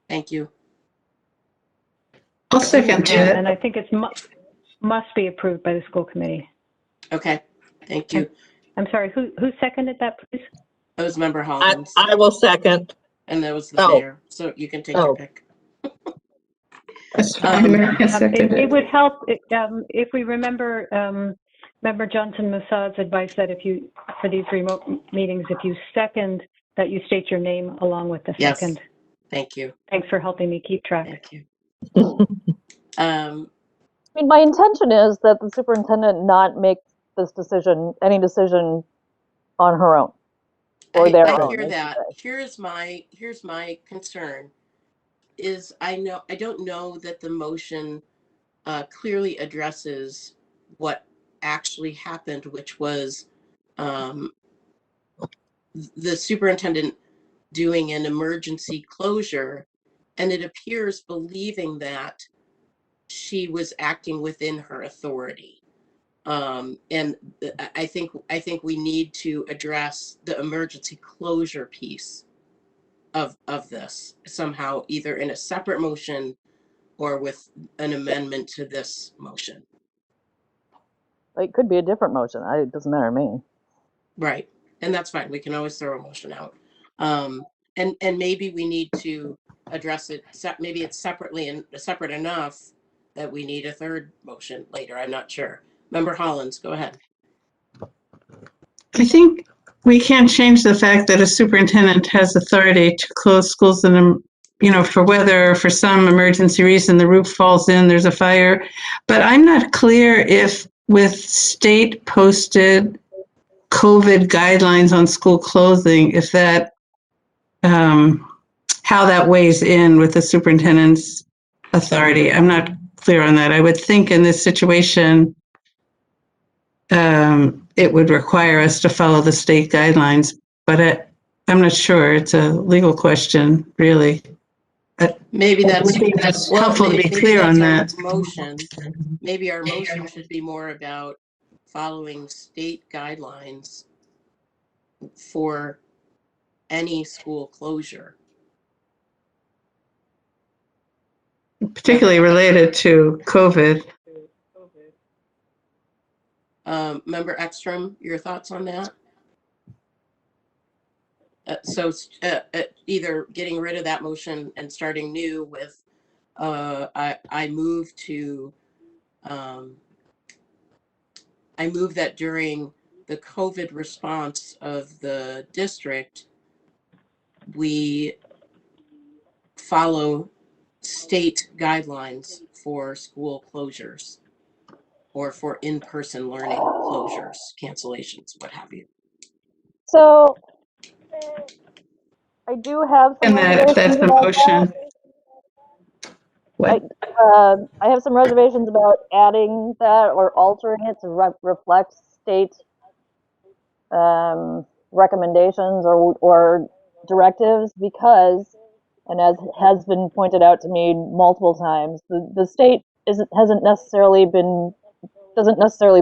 Thank you. I'll second that. And I think it's must be approved by the school committee. Okay, thank you. I'm sorry, who seconded that, please? That was Member Hollins, I will second. and that was the Oh. mayor. So you can take your pick. That's fine. Mary can second It it. would help if we remember Member Johnson Massad's advice that if you, for these remote meetings, if you second, that you state your name along with the Yes. second. Thank you. Thanks for helping me keep track. Thank you. I mean, my intention is that the superintendent not make this decision, any decision on her own or their I own. hear that. Here's my concern is I don't know that the motion clearly addresses what actually happened, which was the superintendent doing an emergency closure, and it appears believing that she was acting within her authority. And I think we need to address the emergency closure piece of this somehow, either in a separate motion or with an amendment to this motion. It could be a different motion. It doesn't matter to me. Right, and that's fine. We can always throw a motion out. And maybe we need to address it. Maybe it's separately and separate enough that we need a third motion later. I'm not sure. Member Hollins, go ahead. I think we can't change the fact that a superintendent has authority to close schools in, for weather or for some emergency reason, the roof falls in, there's a fire. But I'm not clear if with state posted COVID guidelines on school closing, if that, how that weighs in with the superintendent's authority. I'm not clear on that. I would think in this situation, it would require us to follow the state guidelines, but I'm not sure. It's a legal question, really. Maybe that's helpful to be clear on that. Motion. Maybe our motion should be more about following state guidelines for any school closure. Particularly related to COVID. Member Ekstrom, your thoughts on that? Either getting rid of that motion and starting new with, I move that during the COVID response of the district, we follow state guidelines for school closures or for in-person learning closures, cancellations, what have you. So I do have some And that's the motion. What? I have some reservations about adding that or altering it to reflect state recommendations or directives because, and as has been pointed out to me multiple times, the state doesn't necessarily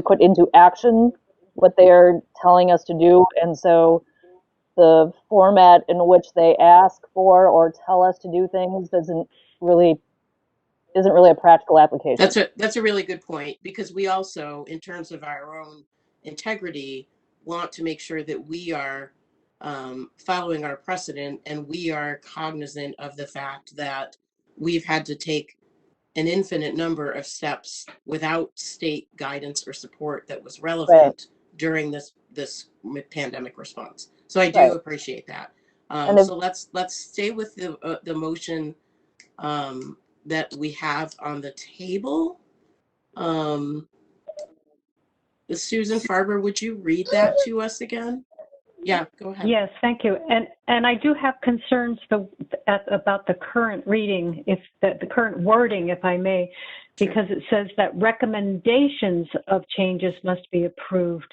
put into action what they are telling us to do, and so the format in which they ask for or tell us to do things isn't really a practical application. That's a really good point, because we also, in terms of our own integrity, want to make sure that we are following our precedent, and we are cognizant of the fact that we've had to take an infinite number of steps without state guidance or support that was relevant during this pandemic response. So I do appreciate that. So let's stay with the motion that we have on the table. Susan Farber, would you read that to us again? Yeah, go ahead. Yes, thank you. And I do have concerns about the current reading, the current wording, if I may, because it says that recommendations of changes must be approved.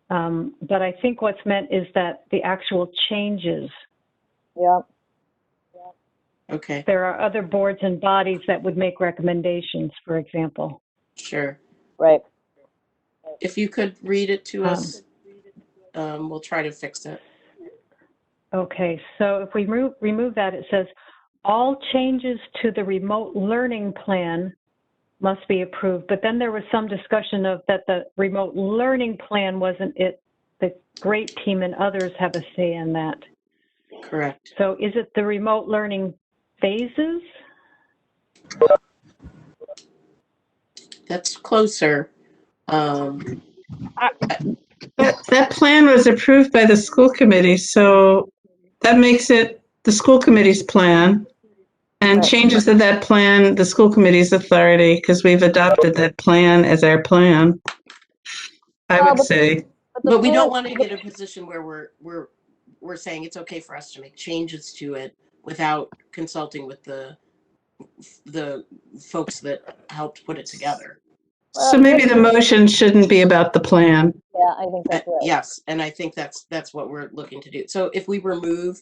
But I think what's meant is that the actual changes. Yeah. Okay. There are other boards and bodies that would make recommendations, for example. Sure. Right. If you could read it to us, we'll try to fix it. Okay, so if we remove that, it says, all changes to the remote learning plan must be approved. But then there was some discussion of that the remote learning plan wasn't it. The GREAT team and others have a say in that. Correct. So is it the remote learning phases? That's closer. That plan was approved by the school committee, so that makes it the school committee's plan. And Right. changes to that plan, the school committee's authority, because we've adopted that plan as our plan, I Well, would say. But we don't want to get a position where we're saying it's okay for us to make changes to it without consulting with the folks that helped put it together. So maybe the motion shouldn't be about the plan. Yeah, I think that's right. Yes, and I think that's what we're looking to do. So if we remove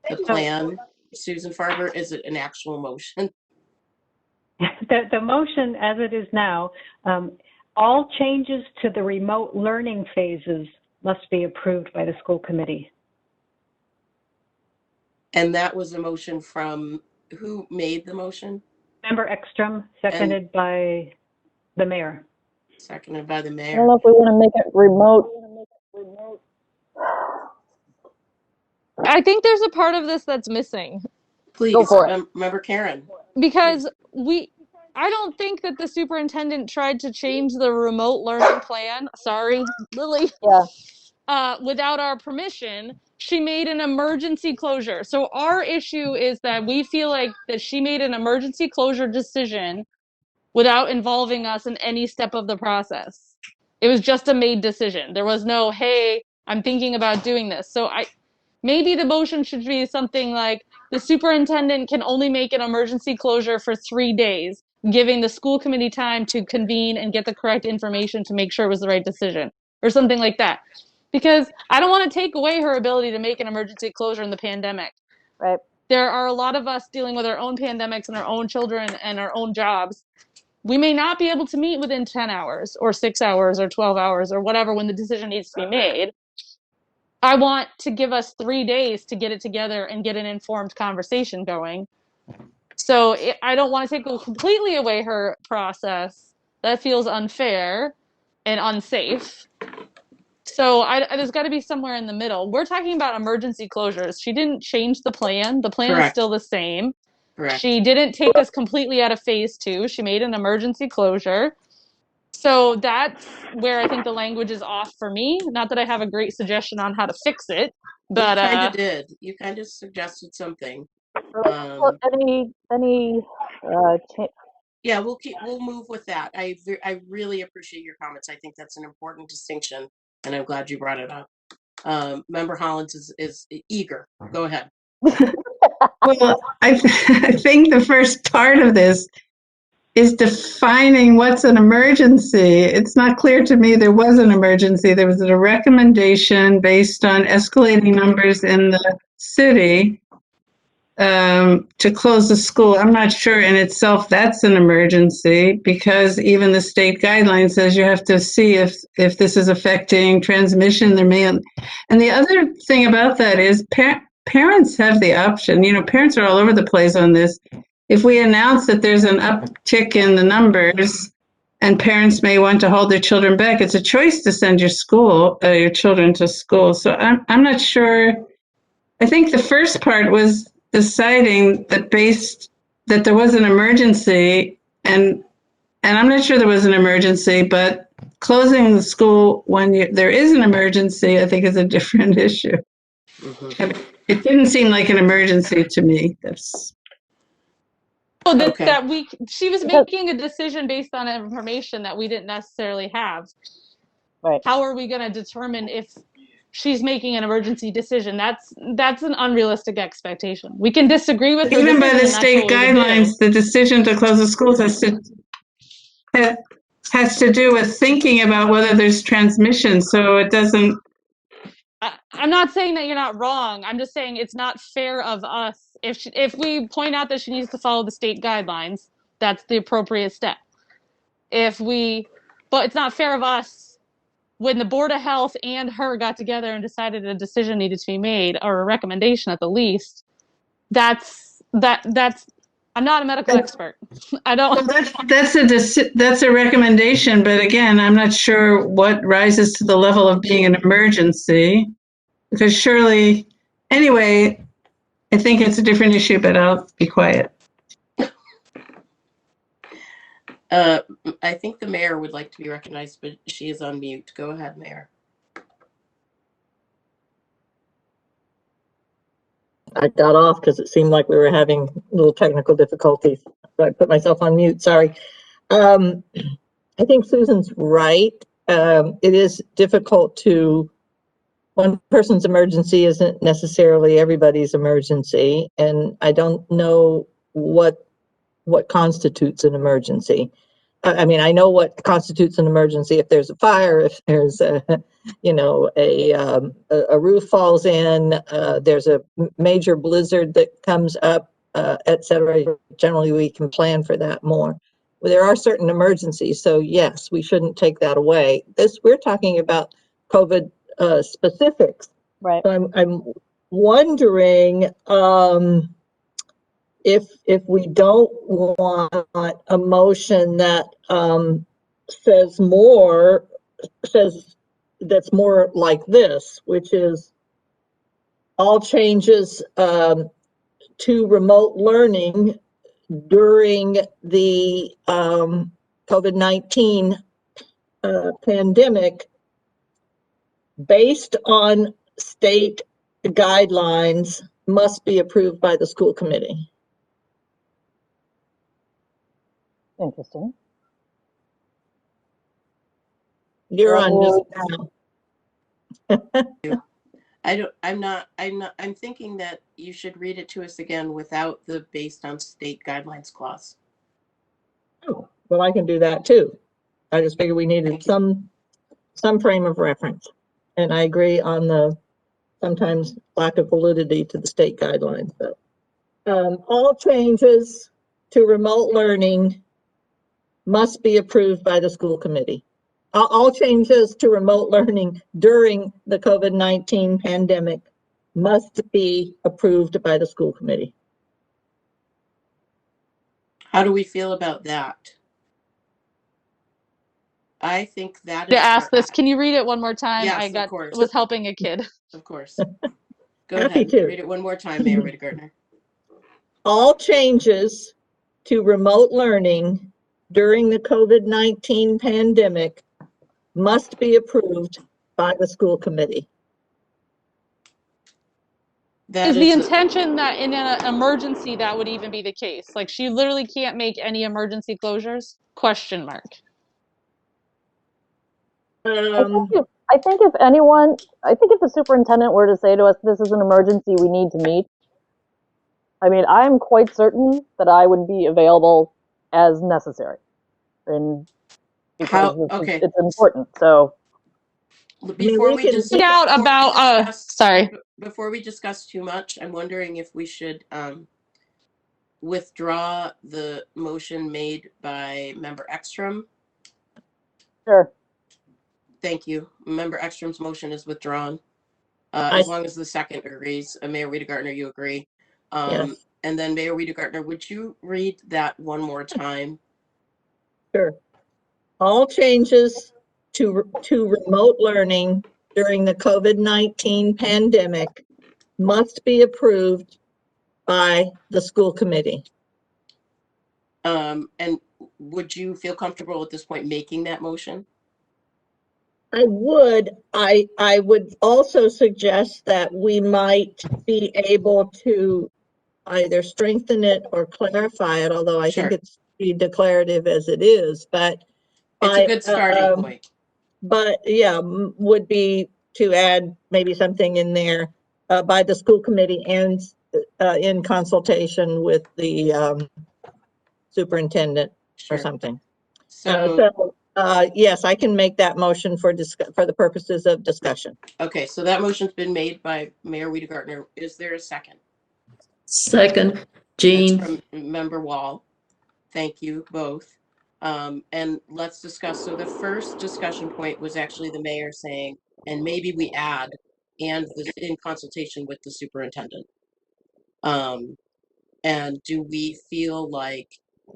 the plan, Susan Farber, is it an actual motion? The motion as it is now, all changes to the remote learning phases must be approved by the school committee. And that was a motion from, who made the motion? Member Ekstrom, seconded by the mayor. Seconded by the I don't mayor. know if we want to make it remote. I think there's a part of this that's missing Please, Go for it. Member Karen. because I don't think that the superintendent tried to change the remote learning plan. Sorry, Lily. Yeah. Without our permission. She made an emergency closure. So our issue is that we feel like that she made an emergency closure decision without involving us in any step of the process. It was just a made decision. There was no, hey, I'm thinking about doing this. So maybe the motion should be something like the superintendent can only make an emergency closure for 3 days, giving the school committee time to convene and get the correct information to make sure it was the right decision, or something like that. Because I don't want to take away her ability to make an emergency closure in the pandemic. Right. There are a lot of us dealing with our own pandemics and our own children and our own jobs. We may not be able to meet within 10 hours or 6 hours or 12 hours or whatever when the decision needs to be made. I want to give us 3 days to get it together and get an informed conversation going. So I don't want to take completely away her process. That feels unfair and unsafe. So there's got to be somewhere in the middle. We're talking about emergency closures. She didn't change the plan. The plan is still the same. Correct. She didn't take us completely out of phase 2. She made an emergency closure. So that's where I think the language is off for me. Not that I have a great suggestion on how to fix it, but you kind of did. You kind of suggested something. Yeah, we'll move with that. I really appreciate your comments. I think that's an important distinction, and I'm glad you brought it up. Member Hollins is eager. Go ahead. Well, I think the first part of this is defining what's an emergency. It's not clear to me there was an emergency. There was a recommendation based on escalating numbers in the city to close the school. I'm not sure in itself that's an emergency, because even the state guideline says you have to see if this is affecting transmission. And the other thing about that is parents have the option. Parents are all over the place on this. If we announce that there's an uptick in the numbers and parents may want to hold their children back, it's a choice to send your children to school. So I'm not sure. I think the first part was deciding that there was an emergency, and I'm not sure there was an emergency, but closing the school when there is an emergency, I think, is a different issue. Mm-hmm. It didn't seem like an emergency to me. She was making a decision based on information that we didn't necessarily have. Right. How are we going to determine if she's making an emergency decision? That's an unrealistic expectation. We can disagree with her. Even by the state guidelines, the decision to close the schools has to do with thinking about whether there's transmission. So it doesn't. I'm not saying that you're not wrong. I'm just saying it's not fair of us. If we point out that she needs to follow the state guidelines, that's the appropriate step. But it's not fair of us when the Board of Health and her got together and decided a decision needed to be made, or a recommendation at the least. That's That's I'm not a medical expert. I don't. Well, that's a recommendation, but again, I'm not sure what rises to the level of being an emergency, because surely, anyway, I think it's a different issue, but I'll be quiet. I think the mayor would like to be recognized, but she is on mute. Go ahead, Mayor. I got off because it seemed like we were having little technical difficulties. So I put myself on mute, sorry. I think Susan's right. It is difficult to, one person's emergency isn't necessarily everybody's emergency. And I don't know what constitutes an emergency. I mean, I know what constitutes an emergency. If there's a fire, if there's a, you know, a roof falls in, there's a major blizzard that comes up, et cetera. Generally, we can plan for that more. Well, there are certain emergencies, so yes, we shouldn't take that away. We're talking about COVID specifics. Right. So I'm wondering, if we don't want a motion that says that's more like this, which is all changes to remote learning during the COVID-19 pandemic based on state guidelines must be approved by the school committee. Interesting. You're on So- mute now. I'm thinking that you should read it to us again without the based on state guidelines clause. Oh, well, I can do that too. I just figured we needed some frame of reference. And I agree on the sometimes lack of validity to the state guidelines. But all changes to remote learning must be approved by the school committee. All changes to remote learning during the COVID-19 pandemic must be approved by the school committee. How do we feel about that? I think that To ask this, can you read it one more time? Yes, I of course. was helping a kid. Of course. Go Happy ahead. to. Read it one more time, Mayor Rittigartner. All changes to remote learning during the COVID-19 pandemic must be approved by the school committee. That Is the intention that in an emergency that would even be the case? Like she literally can't make any emergency closures? Question mark. I think if the superintendent were to say to us, this is an emergency, we need to meet, I mean, I'm quite certain that I would be available as necessary. And because it's important. So before we discuss too much, I'm wondering if we should withdraw the motion made by Member Ekstrom. Sure. Thank you. Member Ekstrom's motion is withdrawn. As long as the second agrees. Mayor Rittigartner, you agree? Yes. And then Mayor Rittigartner, would you read that one more time? Sure. All changes to remote learning during the COVID-19 pandemic must be approved by the school committee. And would you feel comfortable at this point making that motion? I would. I would also suggest that we might be able to either strengthen it or clarify it, although I think it's declarative as it is, but it's a good starting point. But yeah, would be to add maybe something in there by the school committee and in consultation with the superintendent or something. So yes, I can make that motion for the purposes of discussion. Okay, so that motion's been made by Mayor Rittigartner. Is there a second? Second, Jean. From Member Wall. Thank you both. And let's discuss. So the first discussion point was actually the mayor saying, and maybe we add, and this in consultation with the superintendent. And And do we feel like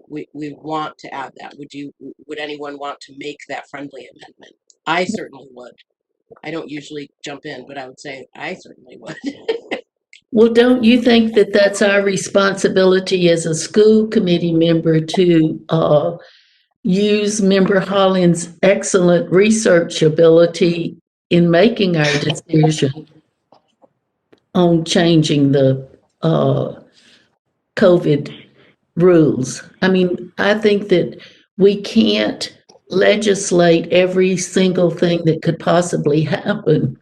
we want to add that? Would anyone want to make that friendly amendment? I certainly would. I don't usually jump in, but I would say I certainly would. Well, don't you think that that's our responsibility as a school committee member to use Member Holland's excellent research ability in making our decision on changing the COVID rules? I mean, I think that we can't legislate every single thing that could possibly happen,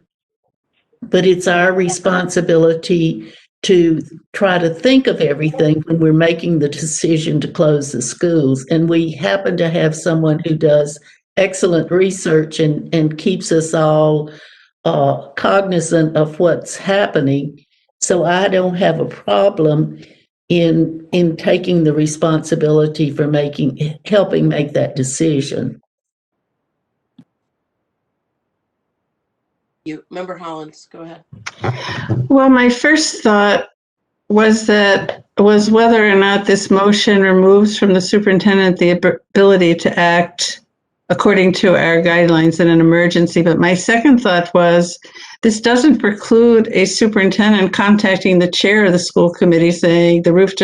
but it's our responsibility to try to think of everything when we're making the decision to close the schools. And we happen to have someone who does excellent research and keeps us all cognizant of what's happening. So I don't have a problem in taking the responsibility for helping make that decision. Member Hollins, go ahead. Well, my first thought was whether or not this motion removes from the superintendent the ability to act according to our guidelines in an emergency. But my second thought was this doesn't preclude a superintendent contacting the chair of the school committee saying the roof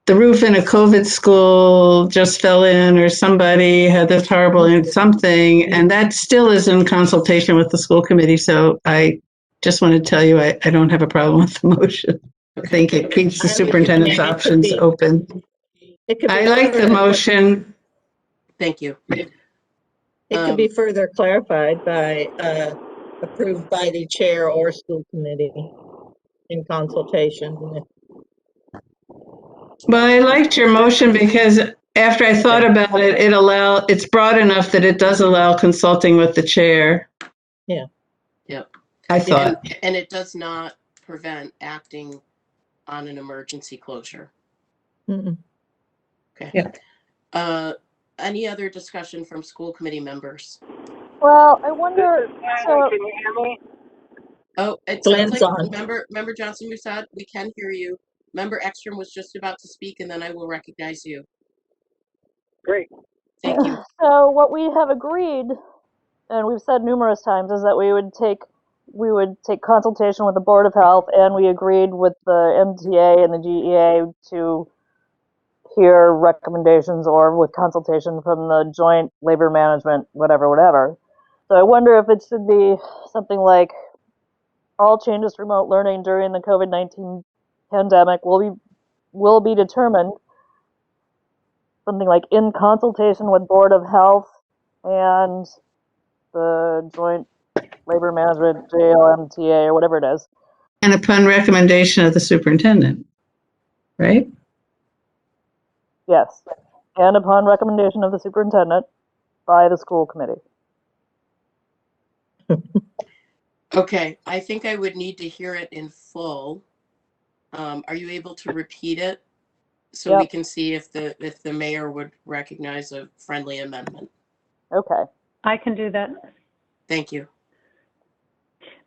the roof in a COVID school just fell in, or somebody had this horrible something, and that still is in consultation with the school committee. So I just want to tell you, I don't have a problem with the motion. I think it keeps the superintendent's options open. I like the motion. Thank you. It could be further clarified by, approved by the chair or school committee in consultation. Well, I liked your motion because after I thought about it, it's broad enough that it does allow consulting with the chair. Yeah. Yep. I thought. And it does not prevent acting on an emergency closure. Mm-mm. Okay. Yeah. Any other discussion from school committee members? Well, I wonder. Can you hear me? Oh, it sounds like Member Johnson-Musad, we can hear you. Member Ekstrom was just about to speak, and then I will recognize you. Great. Thank you. So what we have agreed, and we've said numerous times, is that we would take consultation with the Board of Health, and we agreed with the MTA and the GEA to hear recommendations or with consultation from the Joint Labor Management, whatever. So I wonder if it should be something like all changes to remote learning during the COVID-19 pandemic will be determined, something like in consultation with Board of Health and the Joint Labor Management, JLMTA, or whatever it is. And upon recommendation of the superintendent, right? Yes, and upon recommendation of the superintendent by the school committee. Okay, I think I would need to hear it in full. Are you able to repeat it so we can see if the mayor would recognize a friendly amendment? Okay. I can do that. Thank you.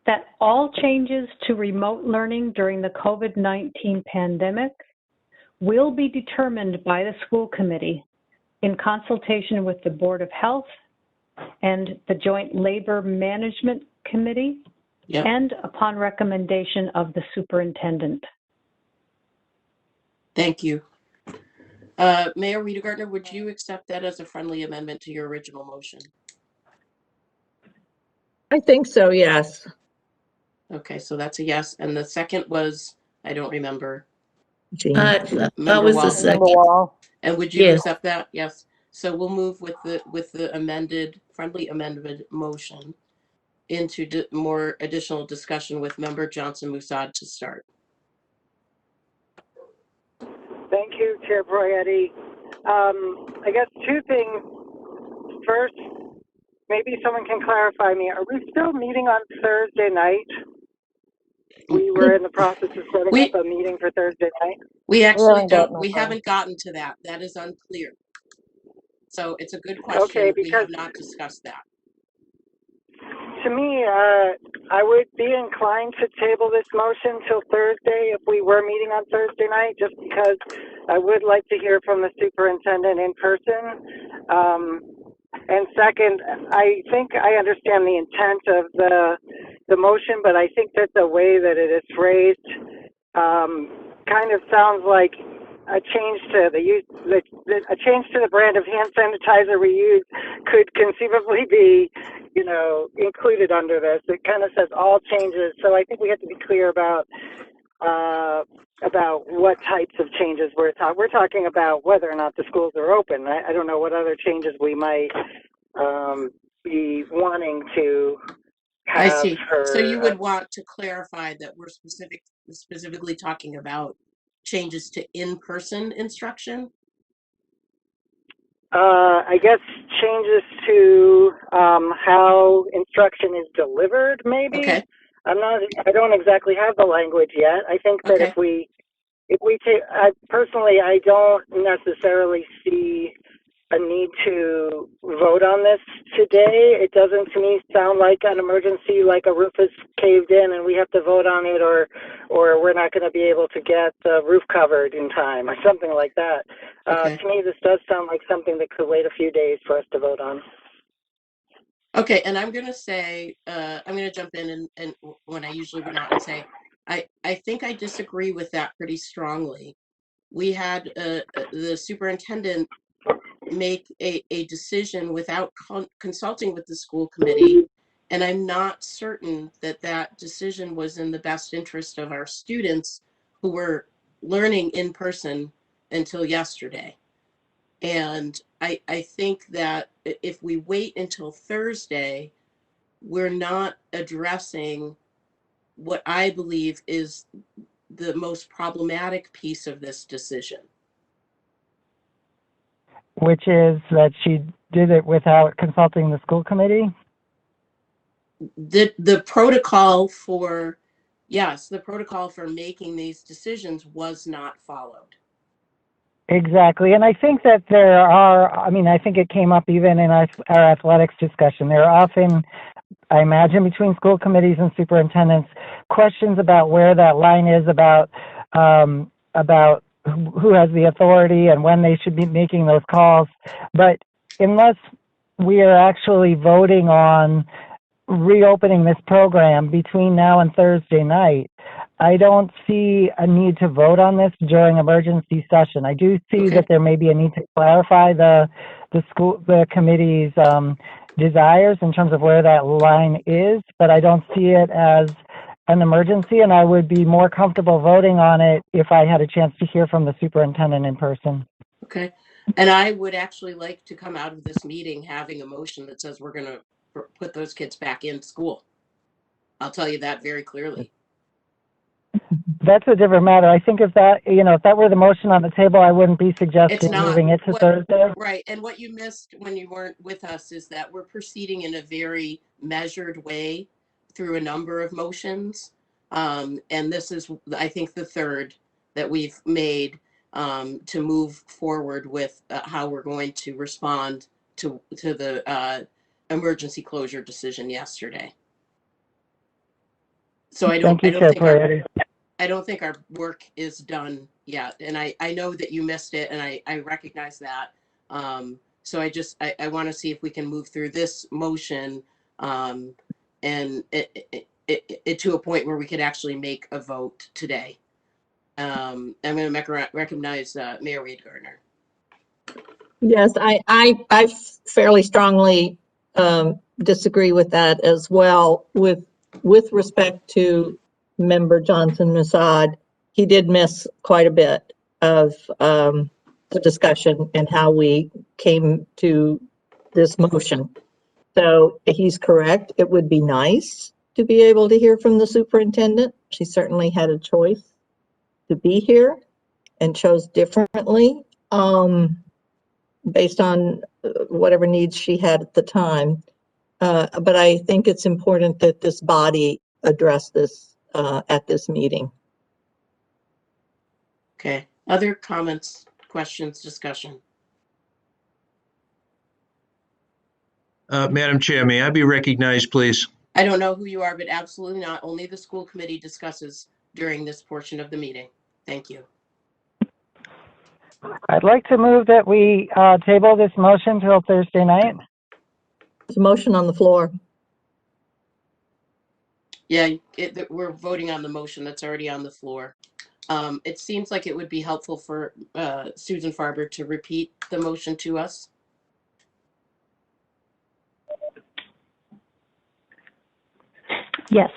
That all changes to remote learning during the COVID-19 pandemic will be determined by the school committee in consultation with the Board of Health and the Joint Labor Management Committee, and upon recommendation of the superintendent. Thank you. Mayor Wiedegardner, would you accept that as a friendly amendment to your original motion? I think so, yes. Okay, so that's a yes. And the second was, I don't remember. I was the second. And would you accept that? Yes. So we'll move with the friendly amendment motion into more additional discussion with Member Johnson-Musad to start. Thank you, Chair Broyetti. I guess two things. First, maybe someone can clarify me. Are we still meeting on Thursday night? We were in the process of setting up a meeting for Thursday night. We actually don't. We haven't gotten to that. That is unclear. So it's a good question. Okay, because we have not discussed that. to me, I would be inclined to table this motion till Thursday if we were meeting on Thursday night, just because I would like to hear from the superintendent in person. And second, I think I understand the intent of the motion, but I think that the way that it is phrased kind of sounds like a change to a change to the brand of hand sanitizer we use could conceivably be, included under this. It kind of says all changes, so I think we have to be clear about what types of changes we're talking about, whether or not the schools are open. I don't know what other changes we might be wanting to have. I see. So you would want to clarify that we're specifically talking about changes to in-person instruction? I guess changes to how instruction is delivered, maybe. Okay. I don't exactly have the language yet. I think that Okay. if we take, personally, I don't necessarily see a need to vote on this today. It doesn't to me sound like an emergency, like a roof is caved in and we have to vote on it, or we're not going to be able to get the roof covered in time or something like that. Okay. To me, this does sound like something that could wait a few days for us to vote on. Okay, and I'm going to say, I'm going to jump in and when I usually would not, and say, I think I disagree with that pretty strongly. We had the superintendent make a decision without consulting with the school committee, and I'm not certain that that decision was in the best interest of our students who were learning in person until yesterday. And I think that if we wait until Thursday, we're not addressing what I believe is the most problematic piece of this decision. Which is that she did it without consulting the school committee? The protocol for, yes, the protocol for making these decisions was not followed. Exactly. And I think that I think it came up even in our athletics discussion. There are often, I imagine, between school committees and superintendents, questions about where that line is about who has the authority and when they should be making those calls. But unless we are actually voting on reopening this program between now and Thursday night, I don't see a need to vote on this during emergency session. I do see that there may be a need to clarify the committee's desires in terms of where that line is, but I don't see it as an emergency, and I would be more comfortable voting on it if I had a chance to hear from the superintendent in person. Okay. And I would actually like to come out of this meeting having a motion that says we're going to put those kids back in school. I'll tell you that very clearly. That's a different matter. I think if that were the motion on the table, I wouldn't be suggesting moving it to Thursday. Right. And what you missed when you weren't with us is that we're proceeding in a very measured way through a number of motions. And this is, I think, the third that we've made to move forward with how we're going to respond to the emergency closure decision yesterday. So I don't think our work is done yet. And I know that you missed it, and I recognize that. So I want to see if we can move through this motion and it to a point where we could actually make a vote today. I'm going to recognize Mayor Reed Gardner. Yes, I fairly strongly disagree with that as well. With respect to Member Johnson-Musad, he did miss quite a bit of the discussion and how we came to this motion. So he's correct. It would be nice to be able to hear from the superintendent. She certainly had a choice to be here and chose differently based on whatever needs she had at the time. But I think it's important that this body address this at this meeting. Okay. Other comments, questions, discussion? Madam Chair, may I be recognized, please? I don't know who you are, but absolutely not. Only the school committee discusses during this portion of the meeting. Thank you. I'd like to move that we table this motion till Thursday night. There's a motion on the floor. Yeah, we're voting on the motion that's already on the floor. It seems like it would be helpful for Susan Farber to repeat the motion to us. Yes.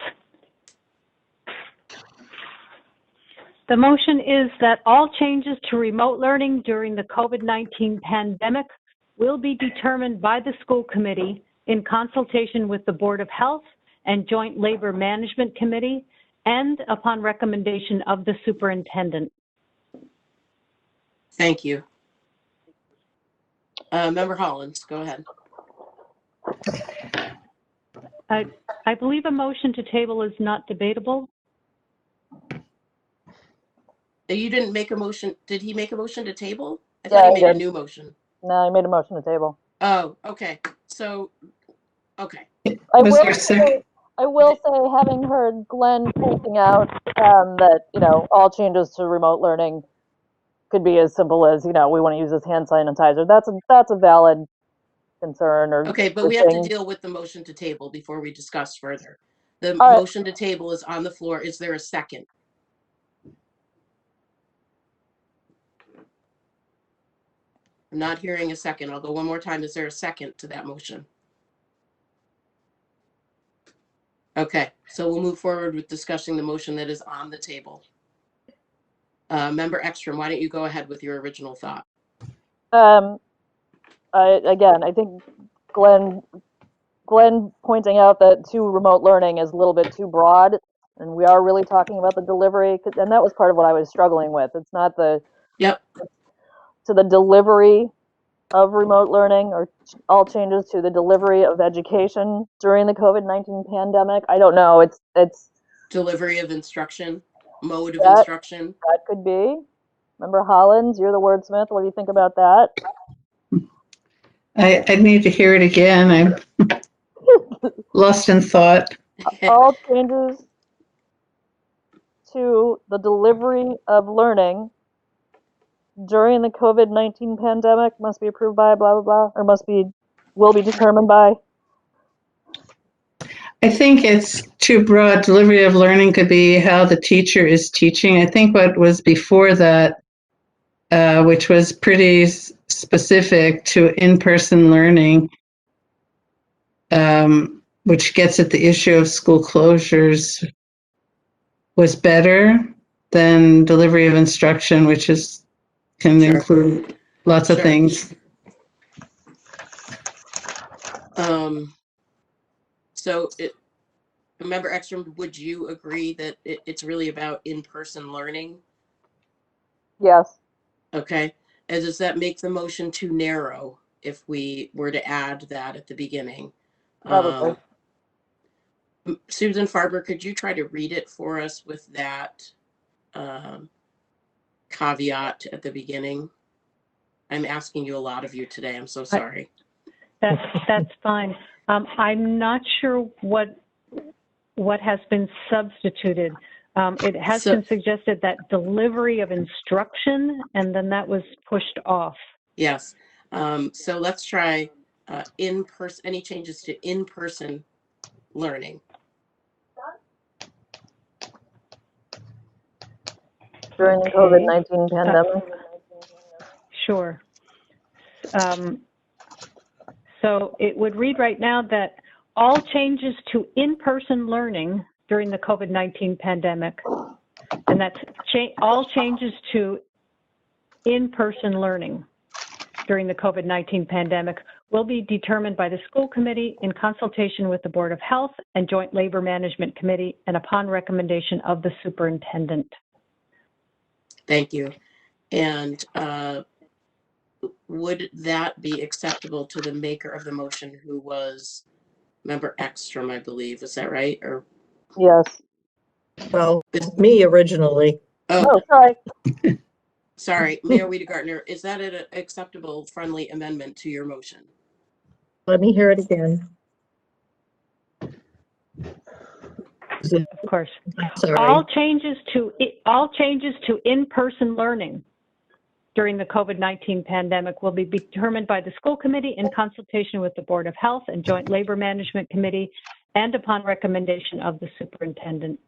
The motion is that all changes to remote learning during the COVID-19 pandemic will be determined by the school committee in consultation with the Board of Health and Joint Labor Management Committee and upon recommendation of the superintendent. Thank you. Member Hollins, go ahead. I believe a motion to table is not debatable. You didn't make a motion. Did he make a motion to table? I Yeah, thought he I made a did. new motion. No, I made a motion to table. Oh, okay. So, okay. I will say, having heard Glenn pointing out that, all changes to remote learning could be as simple as, we want to use this hand sanitizer. That's a valid concern or Okay, but or we have to thing. deal with the motion to table before we discuss further. The All right. motion to table is on the floor. Is there a second? I'm not hearing a second. I'll go one more time. Is there a second to that motion? Okay, so we'll move forward with discussing the motion that is on the table. Member Ekstrom, why don't you go ahead with your original thought? I think Glenn pointing out that to remote learning is a little bit too broad, and we are really talking about the delivery, and that was part of what I was struggling with. It's not the to the delivery of remote learning or all changes to the delivery of education during the COVID-19 pandemic. I don't know. It's delivery of instruction, mode of instruction. That could be. Member Hollins, you're the wordsmith. What do you think about that? I need to hear it again. I'm lost in thought. All changes to the delivery of learning during the COVID-19 pandemic must be approved by blah, blah, blah, or will be determined by. I think it's too broad. Delivery of learning could be how the teacher is teaching. I think what was before that, which was pretty specific to in-person learning, which gets at the issue of school closures, was better than delivery of instruction, which can include lots of things. So, Member Ekstrom, would you agree that it's really about in-person learning? Yes. Okay. And does that make the motion too narrow if we were to add that at the beginning? Probably. Susan Farber, could you try to read it for us with that caveat at the beginning? I'm asking you a lot of you today. I'm so sorry. That's fine. I'm not sure what has been substituted. It has been suggested that delivery of instruction, and then that was pushed off. Yes. So let's try in-person, any changes to in-person learning. During the COVID-19 pandemic? Sure. So it would read right now that all changes to in-person learning during the COVID-19 pandemic, and that's all changes to in-person learning during the COVID-19 pandemic will be determined by the school committee in consultation with the Board of Health and Joint Labor Management Committee and upon recommendation of the superintendent. Thank you. And would that be acceptable to the maker of the motion, who was Member Ekstrom, I believe? Is that right? Or yes. Well, me originally. Oh, sorry. Sorry, Mayor Wiedegartner, is that an acceptable, friendly amendment to your motion? Let me hear it again. Of course. Sorry. All changes to in-person learning during the COVID-19 pandemic will be determined by the school committee in consultation with the Board of Health and Joint Labor Management Committee and upon recommendation of the superintendent.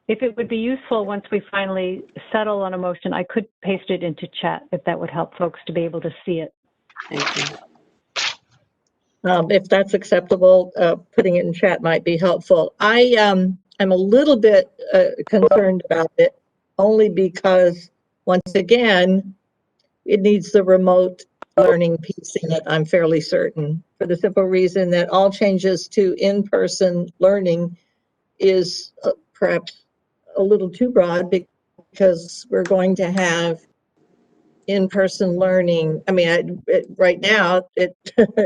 If it would be useful once we finally settle on a motion, I could paste it into chat if that would help folks to be able to see it. Thank you. If that's acceptable, putting it in chat might be helpful. I am a little bit concerned about it, only because, once again, it needs the remote learning piece in it, I'm fairly certain, for the simple reason that all changes to in-person learning is perhaps a little too broad, because we're going to have in-person learning. I mean, right now, it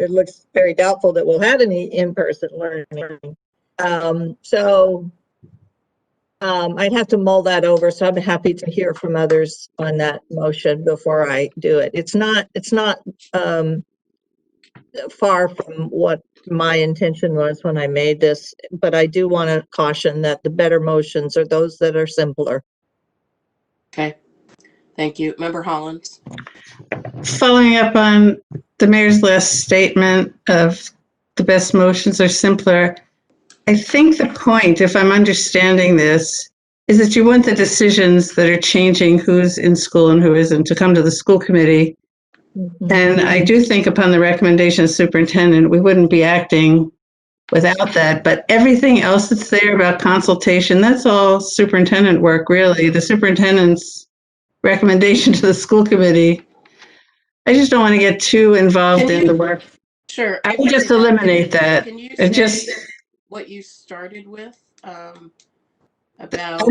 looks very doubtful that we'll have any in-person learning. I'd have to mull that over, so I'm happy to hear from others on that motion before I do it. It's not far from what my intention was when I made this, but I do want to caution that the better motions are those that are simpler. Okay. Thank you. Member Hollins. Following up on the mayor's last statement of the best motions are simpler, I think the point, if I'm understanding this, is that you want the decisions that are changing who's in school and who isn't to come to the school committee. Mhm. And I do think upon the recommendation of the superintendent, we wouldn't be acting without that. But everything else that's there about consultation, that's all superintendent work, really. The superintendent's recommendation to the school committee. I just don't want to get too involved in the work. Sure. I would just eliminate that. Can you And say just what you started with about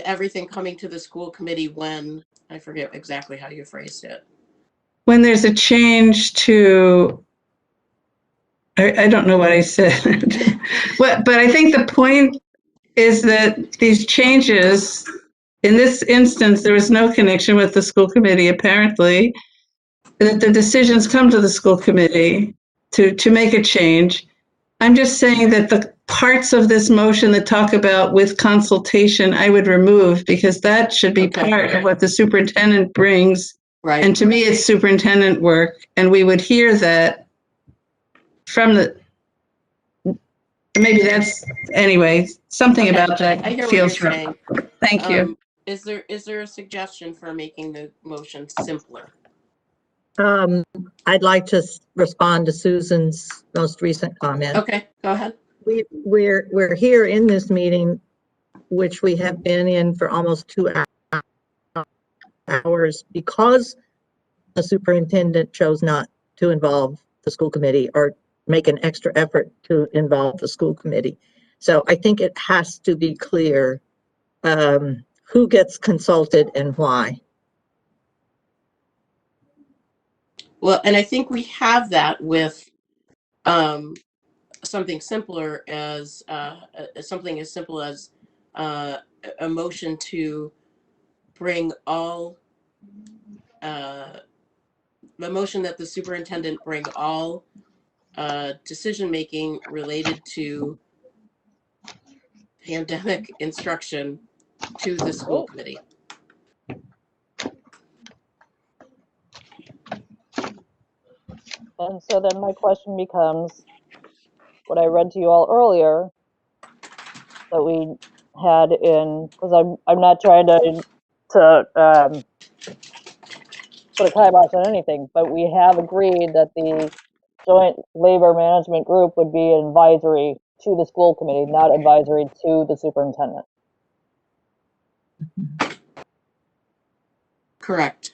everything coming to the school committee when, I forget exactly how you phrased it. when there's a change to, I don't know what I said. But I think the point is that these changes, in this instance, there was no connection with the school committee, apparently, that the decisions come to the school committee to make a change. I'm just saying that the parts of this motion that talk about with consultation, I would remove, because that should be Okay. part of what the superintendent brings. Right. And to me, it's superintendent work, and we would hear that from the, maybe that's, anyway, something Okay. about that I hear what feels you're right. saying. Thank you. Is there a suggestion for making the motion simpler? I'd like to respond to Susan's most recent comment. Okay, go ahead. We're here in this meeting, which we have been in for almost 2 hours, because the superintendent chose not to involve the school committee or make an extra effort to involve the school committee. So I think it has to be clear who gets consulted and why. Well, and I think we have that with something simpler as something as simple as a motion to bring all the motion that the superintendent bring all decision making related to pandemic instruction to the school committee. And so then my question becomes, what I read to you all earlier that we had in, because I'm not trying to put a kibosh on anything, but we have agreed that the Joint Labor Management Group would be advisory to the school committee, not advisory to the superintendent. Correct.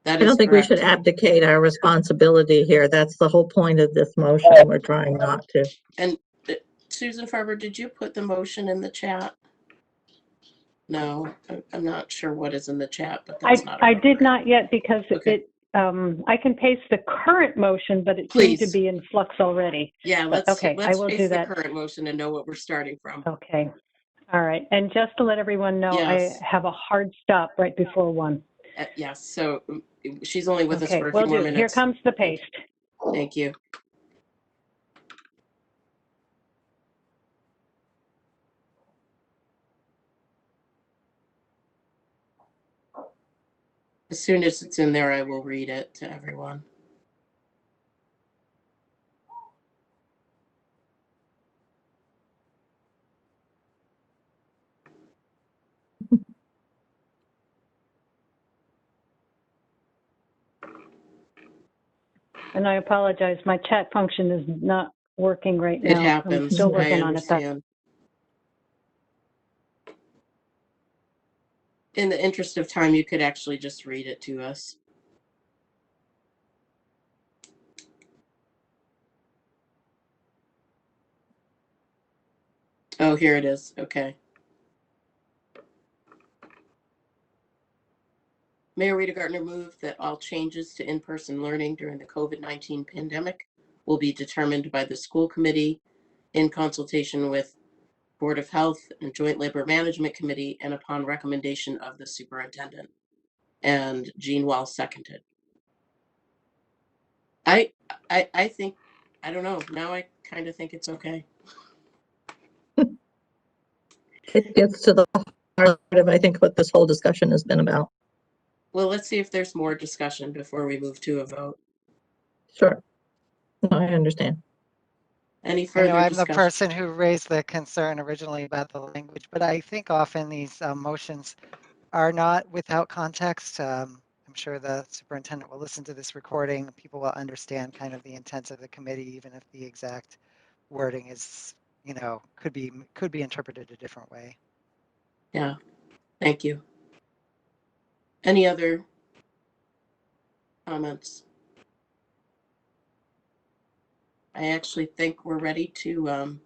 That I is don't think correct. we should abdicate our responsibility here. That's the whole point of this motion. We're trying not to. And Susan Farber, did you put the motion in the chat? No, I'm not sure what is in the chat, but that's not. I did not yet, because Okay. I can paste the current motion, but it Please. seemed to be in flux already. Yeah, But, let's okay, I will face do the that. current motion and know what we're starting from. Okay. All right. And just to let everyone know, Yes. I have a hard stop right before 1. Yes, so she's only with us Okay, for a will few more do. minutes. Here comes the paste. Thank you. As soon as it's in there, I will read it to everyone. And I apologize, my chat function is not working right It now. I'm happens. still I working on it. understand. In the interest of time, you could actually just read it to us. Oh, here it is. Okay. Mayor Rita Gardner moved that all changes to in-person learning during the COVID-19 pandemic will be determined by the school committee in consultation with Board of Health and Joint Labor Management Committee and upon recommendation of the superintendent. And Jean Wall seconded. I think, I don't know, now I kind of think it's okay. It gets to the heart of, I think, what this whole discussion has been about. Well, let's see if there's more discussion before we move to a vote. Sure. No, I understand. Any I know further I'm the discussion? person who raised the concern originally about the language, but I think often these motions are not without context. I'm sure the superintendent will listen to this recording. People will understand kind of the intent of the committee, even if the exact wording is, you know, could be interpreted a different way. Yeah, thank you. Any other comments? I actually think we're ready to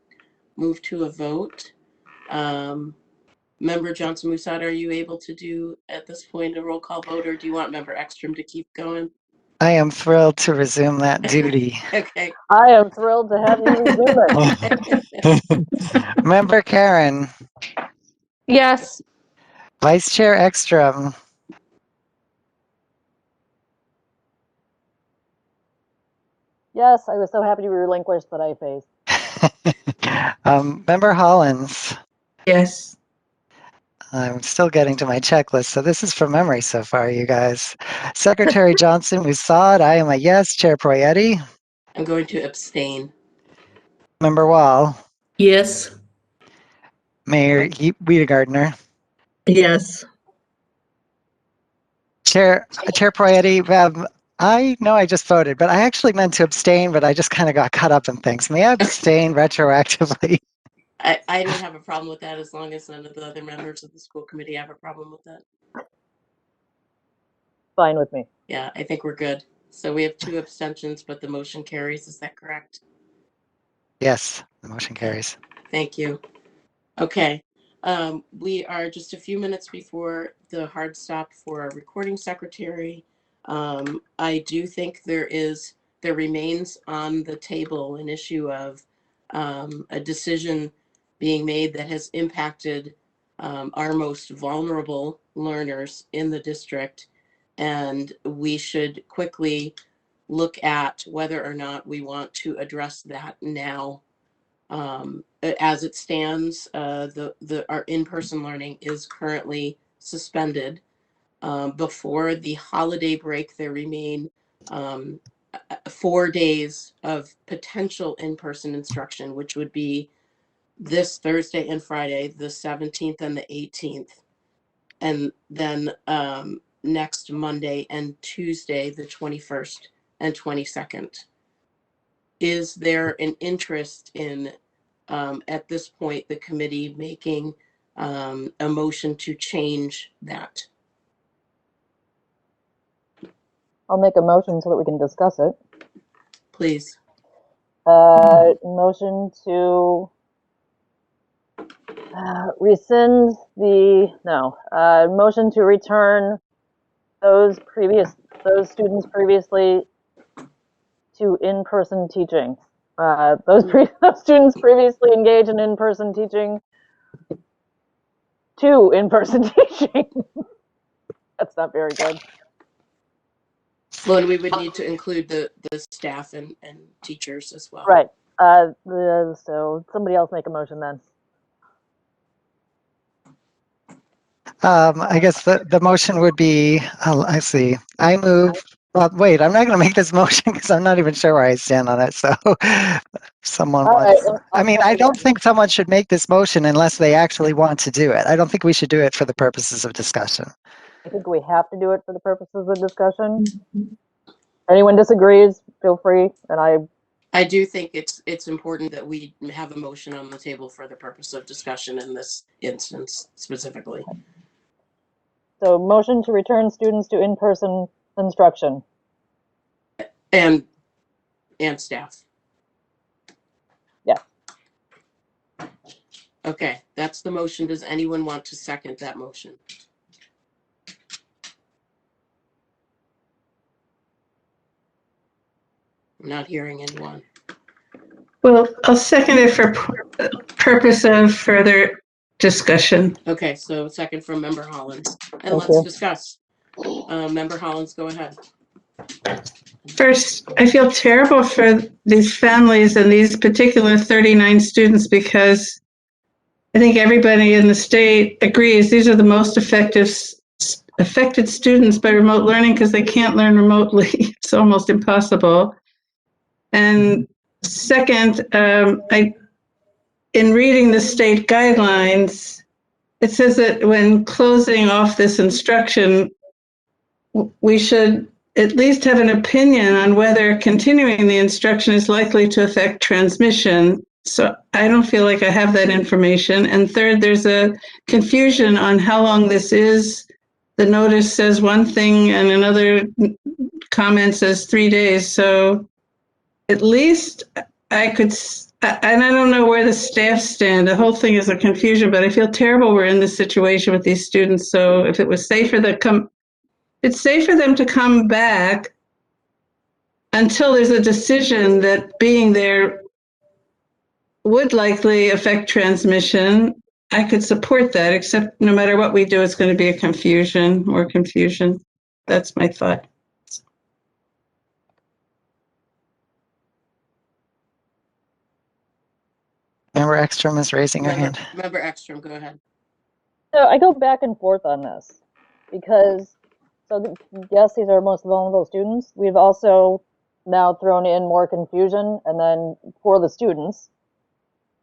move to a vote. Member Johnson Musad, are you able to do at this point a roll call vote, or do you want Member Ekstrom to keep going? I am thrilled to resume that duty. Okay. I am thrilled to have you resume it. Member Karen, Yes. Vice Chair Ekstrom, Yes, I was so happy to relinquish that I faced. Member Hollins. Yes. I'm still getting to my checklist, so this is from memory so far, you guys. Secretary Johnson Musad, I am a yes. Chair Proietti. I'm going to abstain. Member Wall. Yes. Mayor Rita Gardner. Yes. Chair Proietti, I know I just voted, but I actually meant to abstain, but I just kind of got caught up in things. May I abstain retroactively? I don't have a problem with that as long as none of the other members of the school committee have a problem with that. Fine with me. Yeah, I think we're good. So we have 2 abstentions, but the motion carries. Is that correct? Yes, the motion carries. Thank you. Okay. We are just a few minutes before the hard stop for our recording secretary. I do think there remains on the table an issue of a decision being made that has impacted our most vulnerable learners in the district. And we should quickly look at whether or not we want to address that now. As it stands, our in-person learning is currently suspended. Before the holiday break, there remain 4 days of potential in-person instruction, which would be this Thursday and Friday, the 17th and the 18th, and then next Monday and Tuesday, the 21st and 22nd. Is there an interest in, at this point, the committee making a motion to change that? I'll make a motion so that we can discuss it. Please. Motion to rescind motion to return those students previously to in-person teaching. Those students previously engaged in in-person teaching to in-person teaching. That's not very good. Well, and we would need to include the staff and teachers as well. Right. So somebody else make a motion then. I guess the motion would be, I see, I move, well, wait, I'm not going to make this motion because I'm not even sure where I stand on it. So someone All right, wants, I mean, I don't think someone should make this motion unless they actually want to do it. I don't think we should do it for the purposes of discussion. I think we have to do it for the purposes of discussion. Anyone disagrees, feel free, and I do think it's important that we have a motion on the table for the purpose of discussion in this instance specifically. so motion to return students to in-person instruction. And staff. Yeah. Okay, that's the motion. Does anyone want to second that motion? I'm not hearing anyone. Well, I'll second it for purpose of further discussion. Okay, so second from Member Hollins. And Thank let's you. discuss. Member Hollins, go ahead. First, I feel terrible for these families and these particular 39 students because I think everybody in the state agrees these are the most affected students by remote learning because they can't learn remotely. It's almost impossible. And second, in reading the state guidelines, it says that when closing off this instruction, we should at least have an opinion on whether continuing the instruction is likely to affect transmission. So I don't feel like I have that information. And third, there's a confusion on how long this is. The notice says one thing and another comment says 3 days. So at least I could, and I don't know where the staff stand. The whole thing is a confusion, but I feel terrible we're in this situation with these students. So if it was safer it's safe for them to come back until there's a decision that being there would likely affect transmission. I could support that, except no matter what we do, it's going to be more confusion. That's my thought. Member Ekstrom is raising her hand. Member Ekstrom, go ahead. So I go back and forth on this because, yes, these are most vulnerable students. We've also now thrown in more confusion, and then for the students,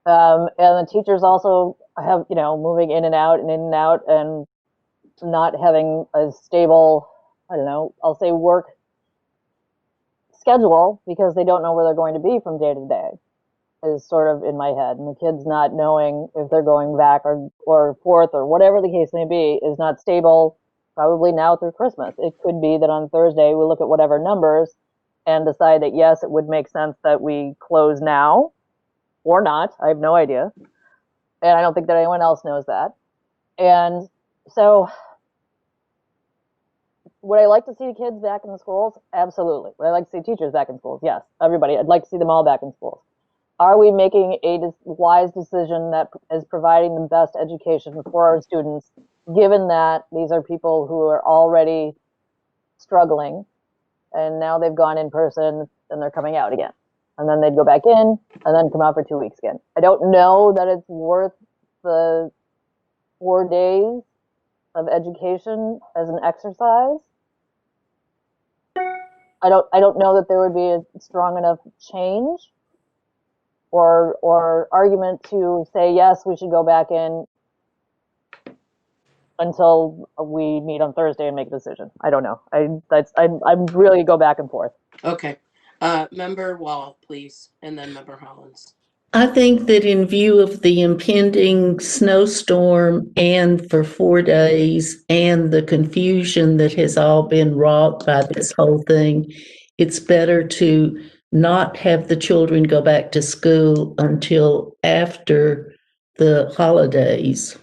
and the teachers also have, moving in and out, and not having a stable, I don't know, I'll say work schedule because they don't know where they're going to be from day to day. Is sort of in my head, and the kids not knowing if they're going back or forth or whatever the case may be is not stable probably now through Christmas. It could be that on Thursday we look at whatever numbers and decide that yes, it would make sense that we close now or not. I have no idea, and I don't think that anyone else knows that. And so would I like to see the kids back in the schools? Absolutely. Would I like to see teachers back in schools? Yes. Everybody, I'd like to see them all back in schools. Are we making a wise decision that is providing the best education for our students, given that these are people who are already struggling and now they've gone in person and they're coming out again? And then they'd go back in and then come out for 2 weeks again. I don't know that it's worth the 4 days of education as an exercise. I don't know that there would be a strong enough change or argument to say yes, we should go back in until we meet on Thursday and make a decision. I don't know. I'm really go back and forth. Okay, Member Wall, please, and then Member Hollins. I think that in view of the impending snowstorm and for 4 days and the confusion that has all been wrought by this whole thing, it's better to not have the children go back to school until after the holidays.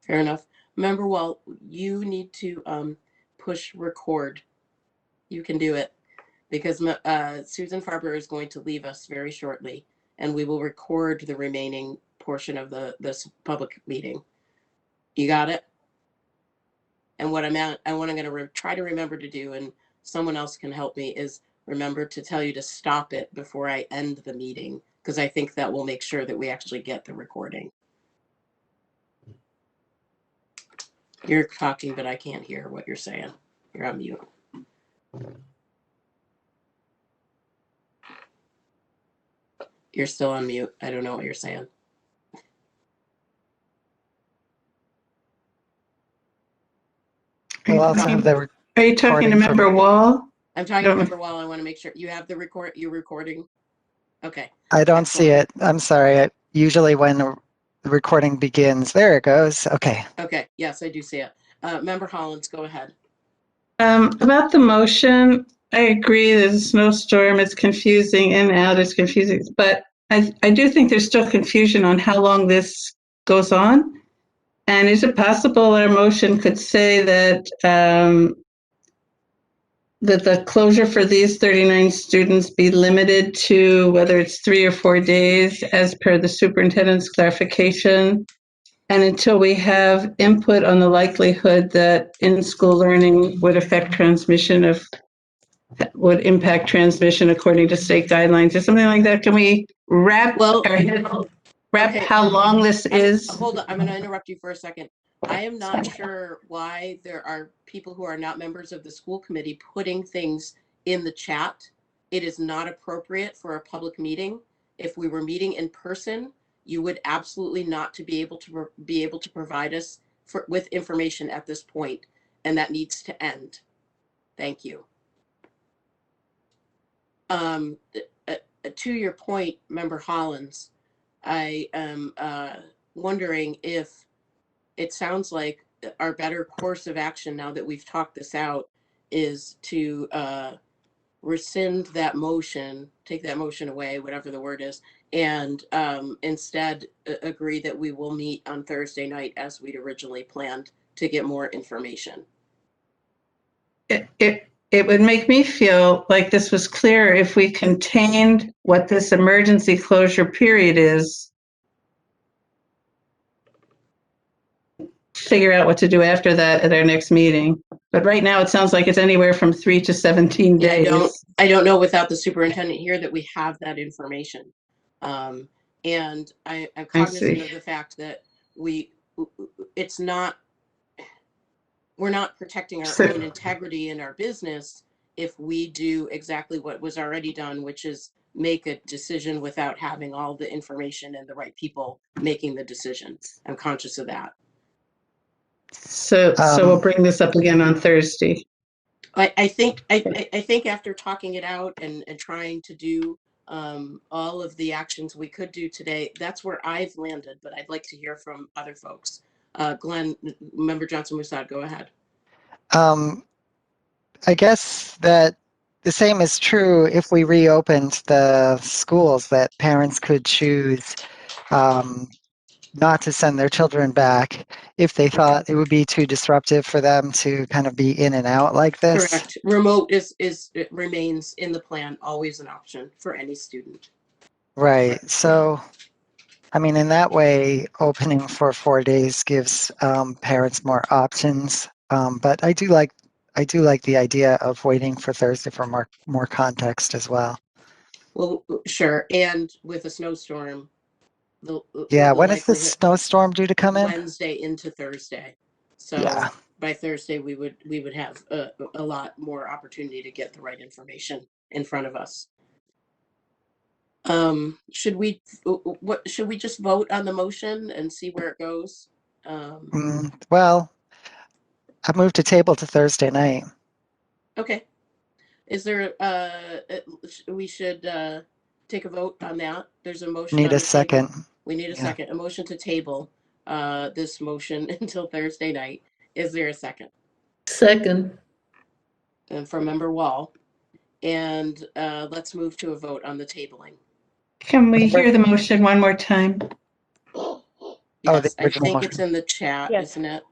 Fair enough. Member Wall, you need to push record. You can do it because Susan Farber is going to leave us very shortly, and we will record the remaining portion of this public meeting. You got it? And what I'm going to try to remember to do, and someone else can help me, is remember to tell you to stop it before I end the meeting, because I think that will make sure that we actually get the recording. You're talking, but I can't hear what you're saying. You're on mute. You're still on mute. I don't know what you're saying. We'll also have the Are you talking to recording from- Member Wall? I'm talking to Member Wall. I want to make sure you have the you're recording. Okay. I don't Excellent. see it. I'm sorry. Usually when the recording begins, there it goes. Okay. Okay. Yes, I do see it. Member Hollins, go ahead. About the motion, I agree. There's a snowstorm. It's confusing in and out. It's confusing, but I do think there's still confusion on how long this goes on. And is it possible our motion could say that that the closure for these 39 students be limited to whether it's 3 or 4 days as per the superintendent's clarification, and until we have input on the likelihood that in-school learning would impact transmission according to state guidelines or something like that? Can we wrap Okay. how long this is? Hold on, I'm going to interrupt you for a second. I am not sure why there are people who are not members of the school committee putting things in the chat. It is not appropriate for a public meeting. If we were meeting in person, you would absolutely not to be able to provide us with information at this point, and that needs to end. Thank you. To your point, Member Hollins, I am wondering if it sounds like our better course of action, now that we've talked this out, is to rescind that motion, take that motion away, whatever the word is, and instead agree that we will meet on Thursday night as we'd originally planned to get more information. It would make me feel like this was clear if we contained what this emergency closure period is, figure out what to do after that at our next meeting. But right now it sounds like it's anywhere from 3 to 17 days. Yeah, I don't know without the superintendent here that we have that information. And I'm cognizant of the fact that we're not protecting our own integrity in our business if we do exactly what was already done, which is make a decision without having all the information and the right people making the decision. I'm conscious of that. So we'll bring this up again on Thursday. I think after talking it out and trying to do all of the actions we could do today, that's where I've landed, but I'd like to hear from other folks. Glenn, Member Johnson-Musad, go ahead. I guess that the same is true if we reopened the schools, that parents could choose not to send their children back if they thought it would be too disruptive for them to kind of be in and out like this. Correct. Remote it remains in the plan, always an option for any student. Right. So, I mean, in that way, opening for 4 days gives parents more options. But I do like the idea of waiting for Thursday for more context as well. Well, sure. And with a snowstorm, when is the snowstorm due to come in? Wednesday into Thursday. So yeah, by Thursday we would have a lot more opportunity to get the right information in front of us. Should we just vote on the motion and see where it goes? Well, I moved to table to Thursday night. Okay. Is there we should take a vote on that? There's a motion. Need a second. We need a second. A motion to table this motion until Thursday night. Is there a second? Second. And from Member Wall. And let's move to a vote on the tabling. Can we hear the motion one more time? Yes, I think it's in the chat, isn't it?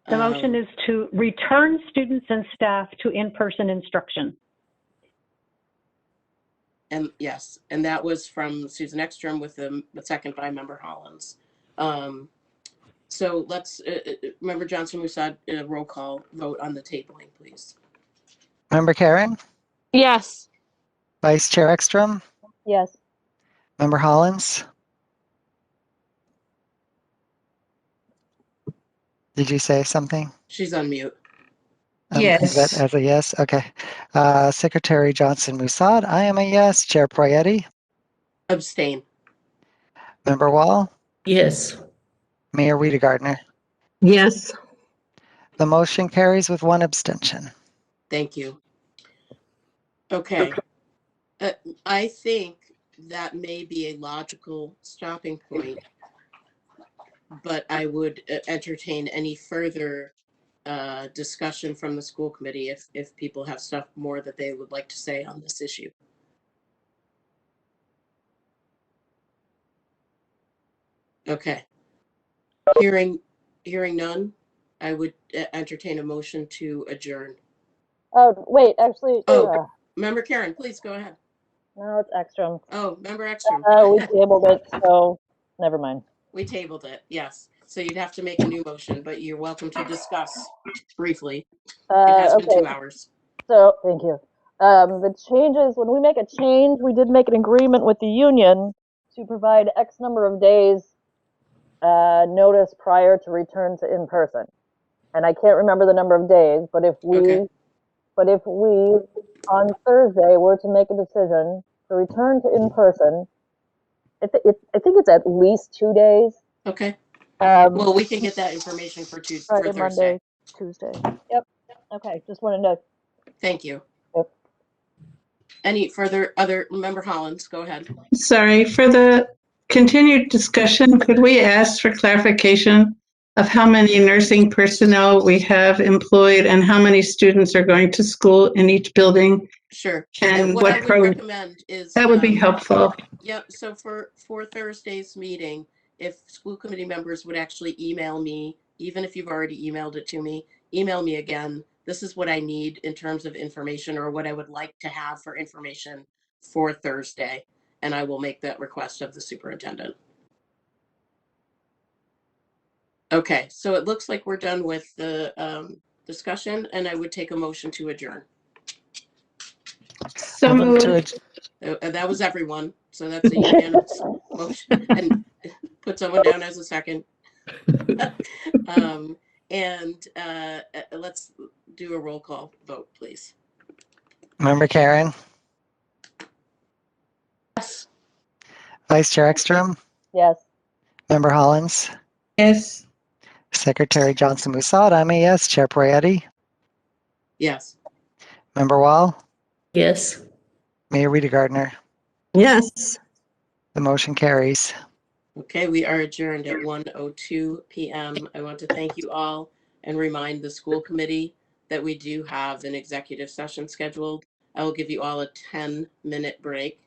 The motion is to return students and staff to in-person instruction. And yes, and that was from Susan Ekstrom with the second by Member Hollins. So let's, Member Johnson-Musad, roll call vote on the tabling, please. Member Karen? Yes. Vice Chair Ekstrom? Yes. Member Hollins? Did you say something? She's on mute. Is that Yes. as a yes? Okay. Secretary Johnson Musad, I am a yes. Chair Poyetti, Abstain. Member Wall, Yes. Mayor Wiedegardner. Yes. The motion carries with one abstention. Thank you. Okay. I think that may be a logical stopping point, but I would entertain any further discussion from the school committee if people have stuff more that they would like to say on this issue. Okay. Hearing none, I would entertain a motion to adjourn. Oh, wait, actually, Oh, Member Karen, please go ahead. no, it's Ekstrom. Oh, Member Ekstrom. We tabled it, so never mind. We tabled it, yes. So you'd have to make a new motion, but you're welcome to discuss briefly. It has been Okay, 2 hours. so thank you. The changes, when we make a change, we did make an agreement with the union to provide X number of days notice prior to return to in-person. And I can't remember the number of days, but if we Okay. on Thursday were to make a decision to return to in-person, I think it's at least 2 days. Okay. Um, Well, we can get that information for Friday, Thursday. Monday, Tuesday. Yep. Okay, just wanted to. Thank you. Yep. Any other Member Hollins, go ahead. Sorry, for the continued discussion, could we ask for clarification of how many nursing personnel we have employed and how many students are going to school in each building? Sure. And what I would recommend is that would be helpful. Yeah, so for Thursday's meeting, if school committee members would actually email me, even if you've already emailed it to me, email me again. This is what I need in terms of information or what I would like to have for information for Thursday. And I will make that request of the superintendent. Okay, so it looks like we're done with the discussion, and I would take a motion to adjourn. So moved. That was everyone. So that's a unanimous motion. And put someone down as a second. And let's do a roll call vote, please. Member Karen, Yes. Vice Chair Ekstrom, Yes. Member Hollins, Yes. Secretary Johnson Musad, I'm a yes. Chair Poyetti, Yes. Member Wall, Yes. Mayor Wiedegardner. Yes. The motion carries. Okay, we are adjourned at 1:02 p.m. I want to thank you all and remind the school committee that we do have an executive session scheduled. I will give you all a 10-minute break.